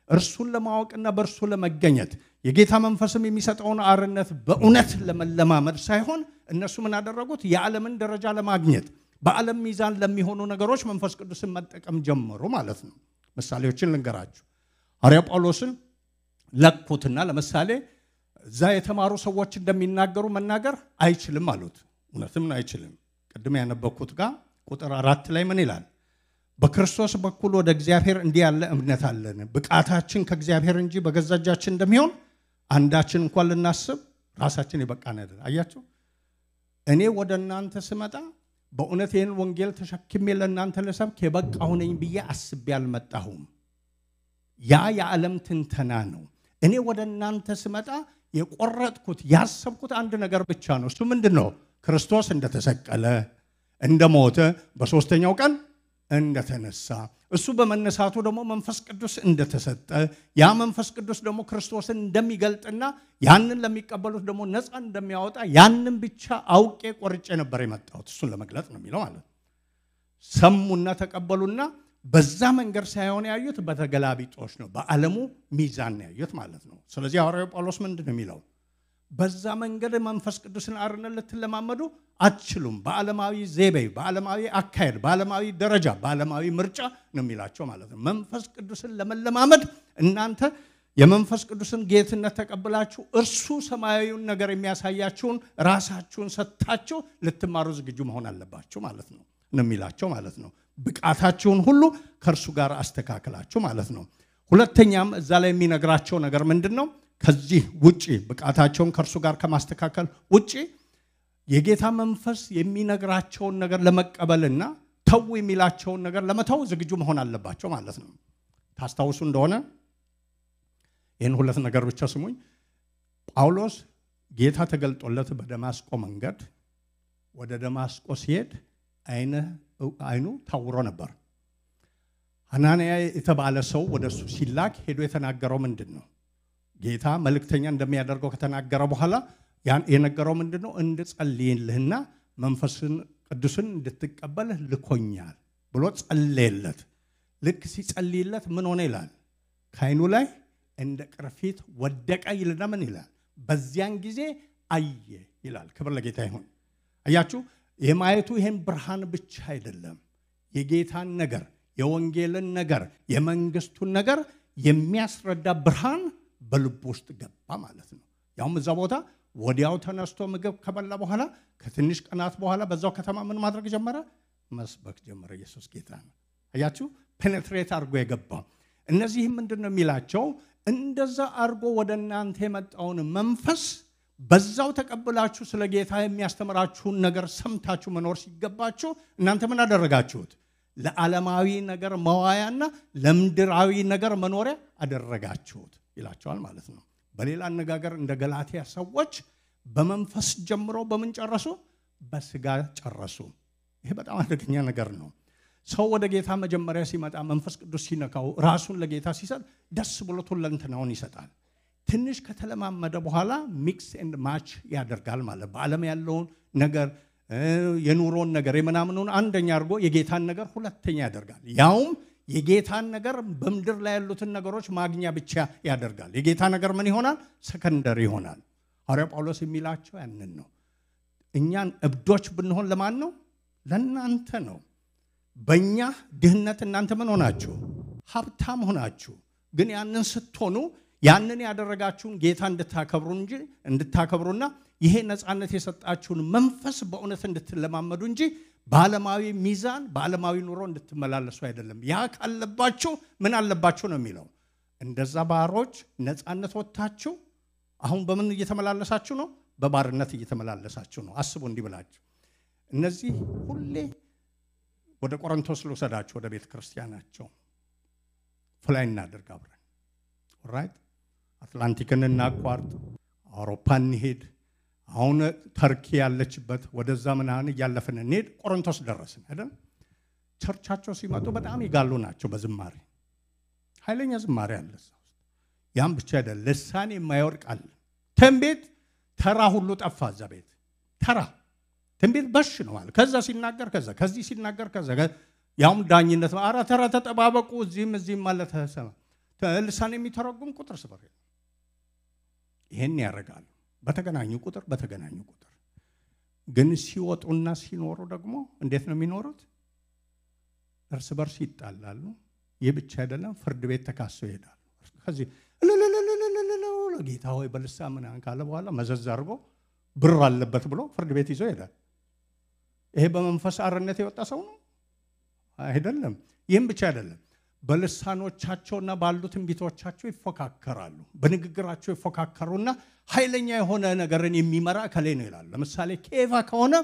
እርሱን ለማወቅና በእርሱ ለመገኘት የጌታ መንፈስም የሚሰጠውን አርነት በእውነት ለመለማመድ ሳይሆን እነሱ ምን አደረጉት የዓለምን ደረጃ ለማግኘት በዓለም ሚዛን ለሚሆኑ ነገሮች መንፈስ ቅዱስን መጠቀም ጀመሩ ማለት ነው ምሳሌዎችን ልንገራችሁ ሐዋርያው ጳውሎስን ለኩትና ለምሳሌ እዛ የተማሩ ሰዎች እንደሚናገሩ መናገር አይችልም አሉት እውነትም አይችልም ቀድም ያነበብኩት ጋር ቁጥር 4 ላይ ምን ይላል በክርስቶስ በኩል ወደ እግዚአብሔር እንዲህ ያለ እምነት አለን ብቃታችን ከእግዚአብሔር እንጂ በገዛጃችን እንደሚሆን አንዳችን እንኳን ልናስብ ራሳችን ይበቃን አይደል አያችሁ እኔ ወደ እናንተ ስመጣ በእውነት ይህን ወንጌል ተሸክሜ ለእናንተ ለሰብክ የበቃሁ ነኝ ብዬ አስቤ አልመጣሁም ያ የዓለም ትንተና ነው እኔ ወደ እናንተ ስመጣ የቆረጥኩት ያሰብኩት አንድ ነገር ብቻ ነው እሱ ምንድነው ክርስቶስ እንደተሰቀለ እንደሞተ በሶስተኛው ቀን እንደተነሳ እሱ በመነሳቱ ደግሞ መንፈስ ቅዱስ እንደተሰጠ ያ መንፈስ ቅዱስ ደግሞ ክርስቶስን እንደሚገልጥና ያንን ለሚቀበሉት ደግሞ ነፃ እንደሚያወጣ ያንን ብቻ አውቄ ቆርጬ ነበር የመጣሁት እሱን ለመግለጽ ነው የሚለው ማለት ሰሙና ተቀበሉና በዛ መንገድ ሳይሆን ያዩት በተገላቢጦሽ ነው በዓለሙ ሚዛን ያዩት ማለት ነው ስለዚህ ሐዋርያው ጳውሎስ ምንድነው የሚለው በዛ መንገድ መንፈስ ቅዱስን አርነት ልትለማመዱ አትችሉም በዓለማዊ ዘይቤ በዓለማዊ አካሄድ በዓለማዊ ደረጃ በዓለማዊ ምርጫ ነው የሚላቸው ማለት ነው መንፈስ ቅዱስን ለመለማመድ እናንተ የመንፈስ ቅዱስን ጌትነት ተቀበላችሁ እርሱ ሰማያዊውን ነገር የሚያሳያችሁን ራሳችሁን ሰጣችሁ ልትማሩ ዝግጁ መሆን አለባችሁ ማለት ነው የሚላቸው ማለት ነው ብቃታችሁን ሁሉ ከርሱ ጋር አስተካክላችሁ ማለት ነው ሁለተኛም እዛ ላይ የሚነግራቸው ነገር ምንድነው ከዚህ ውጪ ብቃታቸውን ከርሱ ጋር ከማስተካከል ውጪ የጌታ መንፈስ የሚነግራቸውን ነገር ለመቀበልና ተው የሚላቸውን ነገር ለመተው ዝግጁ መሆን አለባቸው ማለት ነው ታስታውሱ እንደሆነ ይሄን ሁለት ነገር ብቻ ስሙኝ ጳውሎስ ጌታ ተገልጦለት በደማስቆ መንገድ ወደ ደማስቆ ሲሄድ አይኑ ታውሮ ነበር ሐናንያ የተባለ ሰው ወደሱ ሲላክ ሄዶ የተናገረው ምንድነው ጌታ መልእክተኛ እንደሚያደርገው ከተናገረ በኋላ ያን የነገረው ምንድነው እንድጸልይልህና መንፈስን ቅዱስን እንድትቀበል ልኮኛል ብሎ ጸለየለት ልክ ሲጸልይለት ምን ሆነ ይላል ካይኑ ላይ እንደ ቅርፊት ወደቀ ይልና ምን ይላል በዚያን ጊዜ አየ ይላል ክብር ለጌታ ይሁን አያችሁ የማየቱ ይሄን ብርሃን ብቻ አይደለም የጌታን ነገር የወንጌልን ነገር የመንግስቱን ነገር የሚያስረዳ ብርሃን በልብ ውስጥ ገባ ማለት ነው ያውም እዛ ቦታ ወዲያው ተነስቶ ምግብ ከበላ በኋላ ከትንሽ ቀናት በኋላ በዛው ከተማ ምን ማድረግ ጀመረ መስበክ ጀመረ ኢየሱስ ጌታ ነው አያችሁ ፔኔትሬት አርጎ የገባ እነዚህም ምንድነው የሚላቸው እንደዛ አርጎ ወደ እናንተ የመጣውን መንፈስ በዛው ተቀበላችሁ ስለ ጌታ የሚያስተምራችሁን ነገር ሰምታችሁ መኖር ሲገባችሁ እናንተ ምን አደረጋችሁት ለዓለማዊ ነገር መዋያና ለምድራዊ ነገር መኖሪያ አደረጋችሁት ይላቸዋል ማለት ነው በሌላ አነጋገር እንደ ገላትያ ሰዎች በመንፈስ ጀምረው በምን ጨረሱ በስጋ ጨረሱ ይሄ በጣም አደገኛ ነገር ነው ሰው ወደ ጌታ መጀመሪያ ሲመጣ መንፈስ ቅዱስ ሲነካው ራሱን ለጌታ ሲሰጥ ደስ ብሎት ሁለንተናውን ይሰጣል ትንሽ ከተለማመደ በኋላ ሚክስ ኤንድ ማች ያደርጋል ማለት በዓለም ያለውን ነገር የኑሮን ነገር የምናምኑን አንደኛ አድርጎ የጌታን ነገር ሁለተኛ ያደርጋል ያውም የጌታን ነገር በመድር ላይ ያሉትን ነገሮች ማግኛ ብቻ ያደርጋል የጌታ ነገር ምን ይሆናል ሰከንደሪ ይሆናል ሐዋርያው ጳውሎስ የሚላቸው ያንን ነው እኛን እብዶች ብንሆን ለማን ነው ለናንተ ነው በእኛ ድህነት እናንተ ምን ሆናችሁ ሀብታም ሆናችሁ ግን ያንን ስትሆኑ ያንን ያደረጋችሁን ጌታ እንድታከብሩና ይሄ ነፃነት የሰጣችሁን መንፈስ በእውነት እንድትለማመዱ እንጂ በዓለማዊ ሚዛን በዓለማዊ ኑሮ እንድትመላለሱ አይደለም ያ ካለባችሁ ምን አለባችሁ ነው የሚለው እንደዛ ባሮች ነፃነት ወጣችሁ አሁን በምን እየተመላለሳችሁ ነው? በባርነት እየተመላለሳችሁ ነው። አስቡ እንዲህ ብላችሁ እነዚህ ሁሌ ወደ ቆሮንቶስ ልውሰዳችሁ ወደ ቤተ ክርስቲያናቸው ፍላይ እናድርግ አብረን ኦልራይት አትላንቲክን እናቋርጥ አውሮፓ እንሄድ አሁን ተርኪ ያለችበት ወደዛ ምናምን እያለፈን እንሄድ ቆሮንቶስ ደረስን አይደል ቸርቻቸው ሲመጡ በጣም ይጋሉ ናቸው በዝማሬ ኃይለኛ ዝማሬ አለ ያም ብቻ አይደለም ልሳን የማይወርቃል ትንቢት ተራ ሁሉ ጠፋ እዛ ቤት ተራ ትንቢት በሽ ነው ማለት ከዛ ሲናገር ከዚህ ሲናገር ያውም ዳኝነት አራ ተራ ተጠባበቁ እዚህም ማለት ተሰማ ልሳን የሚተረጉም ቁጥር ስፍር ይሄን ያረጋሉ በተገናኙ ቁጥር ግን ሲወጡና ሲኖሩ ደግሞ እንዴት ነው የሚኖሩት እርስ በርስ ይጣላሉ የብቻ አይደለም ፍርድ ቤት ተካሰው ይሄዳሉ ከዚህ ጌታ ሆይ በልሳን ምን ካለ በኋላ መዘዝ አድርጎ ብር አለበት ብሎ ፍርድ ቤት ይዞ ይሄዳል ይሄ በመንፈስ አርነት የወጣ ሰው ነው አይደለም ይሄም ብቻ አይደለም በልሳኖቻቸውና ባሉት ትንቢቶቻቸው ይፎካከራሉ በንግግራቸው ይፎካከሩና ኃይለኛ የሆነ ነገርን የሚመራ ከሌ ነው ይላል ለምሳሌ ኬፋ ከሆነ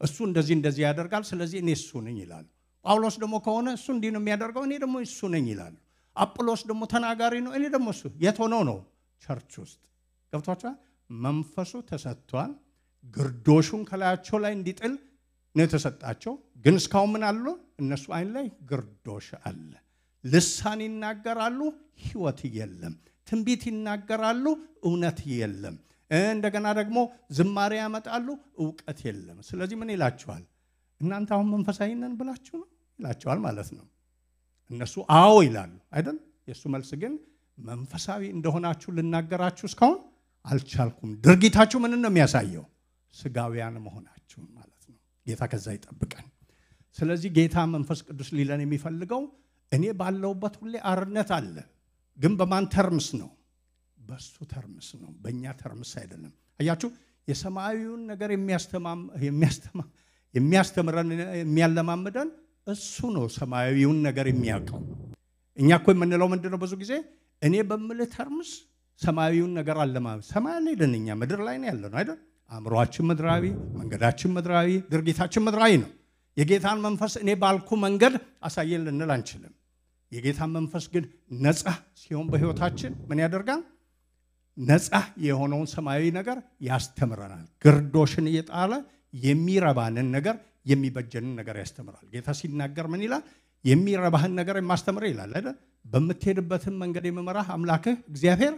እሱ እንደዚህ ያደርጋል ስለዚህ እኔ እሱ ነኝ ይላል ጳውሎስ ደግሞ ከሆነ እሱ እንዲህ ነው የሚያደርገው እኔ ደግሞ እሱ ነኝ ይላል አጵሎስ ደግሞ ተናጋሪ ነው እኔ ደግሞ እሱ የት ሆነው ነው ቸርች ውስጥ ገብቷቸዋል መንፈሱ ተሰጥቷል ግርዶሹን ከላያቸው ላይ እንዲጥል ነው የተሰጣቸው ግን እስካሁን ምን አሉ እነሱ አይን ላይ ግርዶሽ አለ ልሳን ይናገራሉ ህይወት የለም ትንቢት ይናገራሉ እውነት የለም እንደገና ደግሞ ዝማሬ ያመጣሉ ዕውቀት የለም ስለዚህ ምን ይላችኋል እናንተ አሁን መንፈሳዊ ነን ብላችሁ ነው ይላችኋል ማለት ነው እነሱ አዎ ይላሉ አይደል የሱ መልስ ግን መንፈሳዊ እንደሆናችሁ ልናገራችሁ እስካሁን አልቻልኩም ድርጊታችሁ ምን ነው የሚያሳየው ስጋውያን መሆናችሁ ማለት ነው ጌታ ከዛ ይጠብቀን ስለዚህ ጌታ መንፈስ ቅዱስ ሊለን የሚፈልገው እኔ ባለውበት ሁሌ አርነት አለ ግን በማን ተርምስ ነው በሱ ተርምስ ነው በእኛ ተርምስ አይደለም አያችሁ የሰማያዊውን ነገር የሚያስተምረን የሚያለማምደን እሱ ነው ሰማያዊውን ነገር የሚያውቀው እኛ እኮ የምንለው ምንድነው ብዙ ጊዜ እኔ በምልህ ተርምስ ሰማያዊውን ነገር አለማም ሰማይ ላይ ደንኛ ምድር ላይ ነው ያለው አይደል አምሮአችን ምድራዊ መንገዳችን ምድራዊ ድርጊታችን ምድራዊ ነው የጌታን መንፈስ እኔ ባልኩ መንገድ አሳየን ልንል አንችልም የጌታን መንፈስ ግን ነፃ ሲሆን በህይወታችን ምን ያደርጋል ነፃ የሆነውን ሰማያዊ ነገር ያስተምረናል ግርዶሽን እየጣለ የሚረባንን ነገር የሚበጀንን ነገር ያስተምራል ጌታ ሲናገር ምን ይላል የሚረባህን ነገር የማስተምር ይላል አይደል በመትሄድበትን መንገድ የመመራህ አምላክህ እግዚአብሔር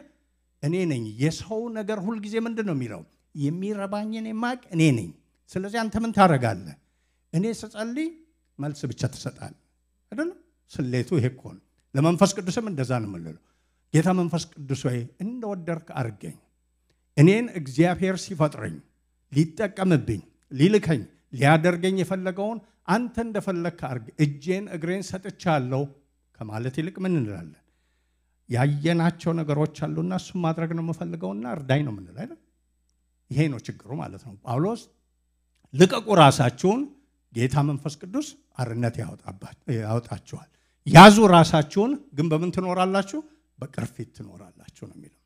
እኔ ነኝ የሰው ነገር ሁሉ ጊዜ ምንድነው የሚለው የሚረባኝን የማቅ እኔ ነኝ ስለዚህ አንተ ምን ታረጋለህ እኔ ስጸልይ መልስ ብቻ ትሰጣለህ አይደል ስሌቱ ይሄ እኮ ነው ለመንፈስ ቅዱስም እንደዛ ነው የምንለው ጌታ መንፈስ ቅዱስ ወይ እንደወደርክ አርገኝ እኔን እግዚአብሔር ሲፈጥረኝ ሊጠቀምብኝ ሊልከኝ ሊያደርገኝ የፈለገውን አንተ እንደፈለክ አርግ እጄን እግሬን ሰጥቻለሁ ከማለት ይልቅ ምን እንላለን ያየናቸው ነገሮች አሉና እሱ ማድረግ ነው የምፈልገውና እርዳኝ ነው የምንለው አይደል ይሄ ነው ችግሩ ማለት ነው ጳውሎስ ልቀቁ ራሳችሁን ጌታ መንፈስ ቅዱስ አርነት ያወጣችኋል ያዙ ራሳችሁን ግን በምን ትኖራላችሁ በቅርፊት ትኖራላችሁ ነው የሚለው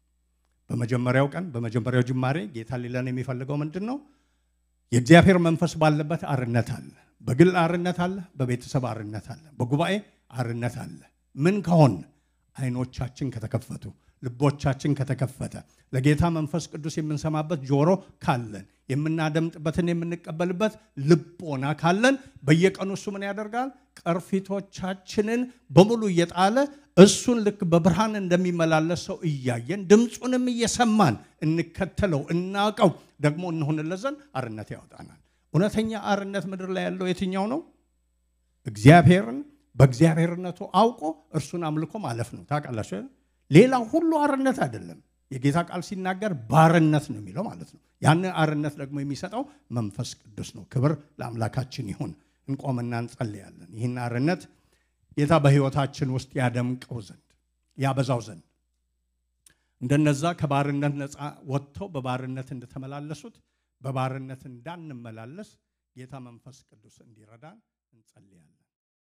በመጀመሪያው ቀን በመጀመሪያው ጅማሬ ጌታ ሊለን የሚፈልገው ምንድነው የእግዚአብሔር መንፈስ ባለበት አርነት አለ በግል አርነት አለ በቤተሰብ አርነት አለ በጉባኤ አርነት አለ ምን ከሆነ አይኖቻችን ከተከፈቱ ልቦቻችን ከተከፈተ ለጌታ መንፈስ ቅዱስ የምንሰማበት ጆሮ ካለን የምናደምጥበትን የምንቀበልበት ልቦና ካለን በየቀኑ እሱ ምን ያደርጋል ቅርፊቶቻችንን በሙሉ እየጣለ እሱን ልክ በብርሃን እንደሚመላለስ ሰው እያየን ድምጹንም እየሰማን እንከተለው እናውቀው ደግሞ እንሆንለት ዘንድ አርነት ያወጣናል እውነተኛ አርነት ምድር ላይ ያለው የትኛው ነው እግዚአብሔርን በእግዚአብሔርነቱ አውቆ እርሱን አምልኮ ማለፍ ነው ታውቃላችሁ ሌላ ሁሉ አርነት አይደለም የጌታ ቃል ሲናገር ባርነት ነው የሚለው ማለት ነው ያን አርነት ደግሞ የሚሰጠው መንፈስ ቅዱስ ነው ክብር ለአምላካችን ይሁን እንቆምና እንጸልያለን ይህን አርነት ጌታ በህይወታችን ውስጥ ያደምቀው ዘንድ ያበዛው ዘንድ እንደነዛ ከባርነት ነፃ ወጥተው በባርነት እንደተመላለሱት በባርነት እንዳንመላለስ ጌታ መንፈስ ቅዱስ እንዲረዳን እንጸልያለን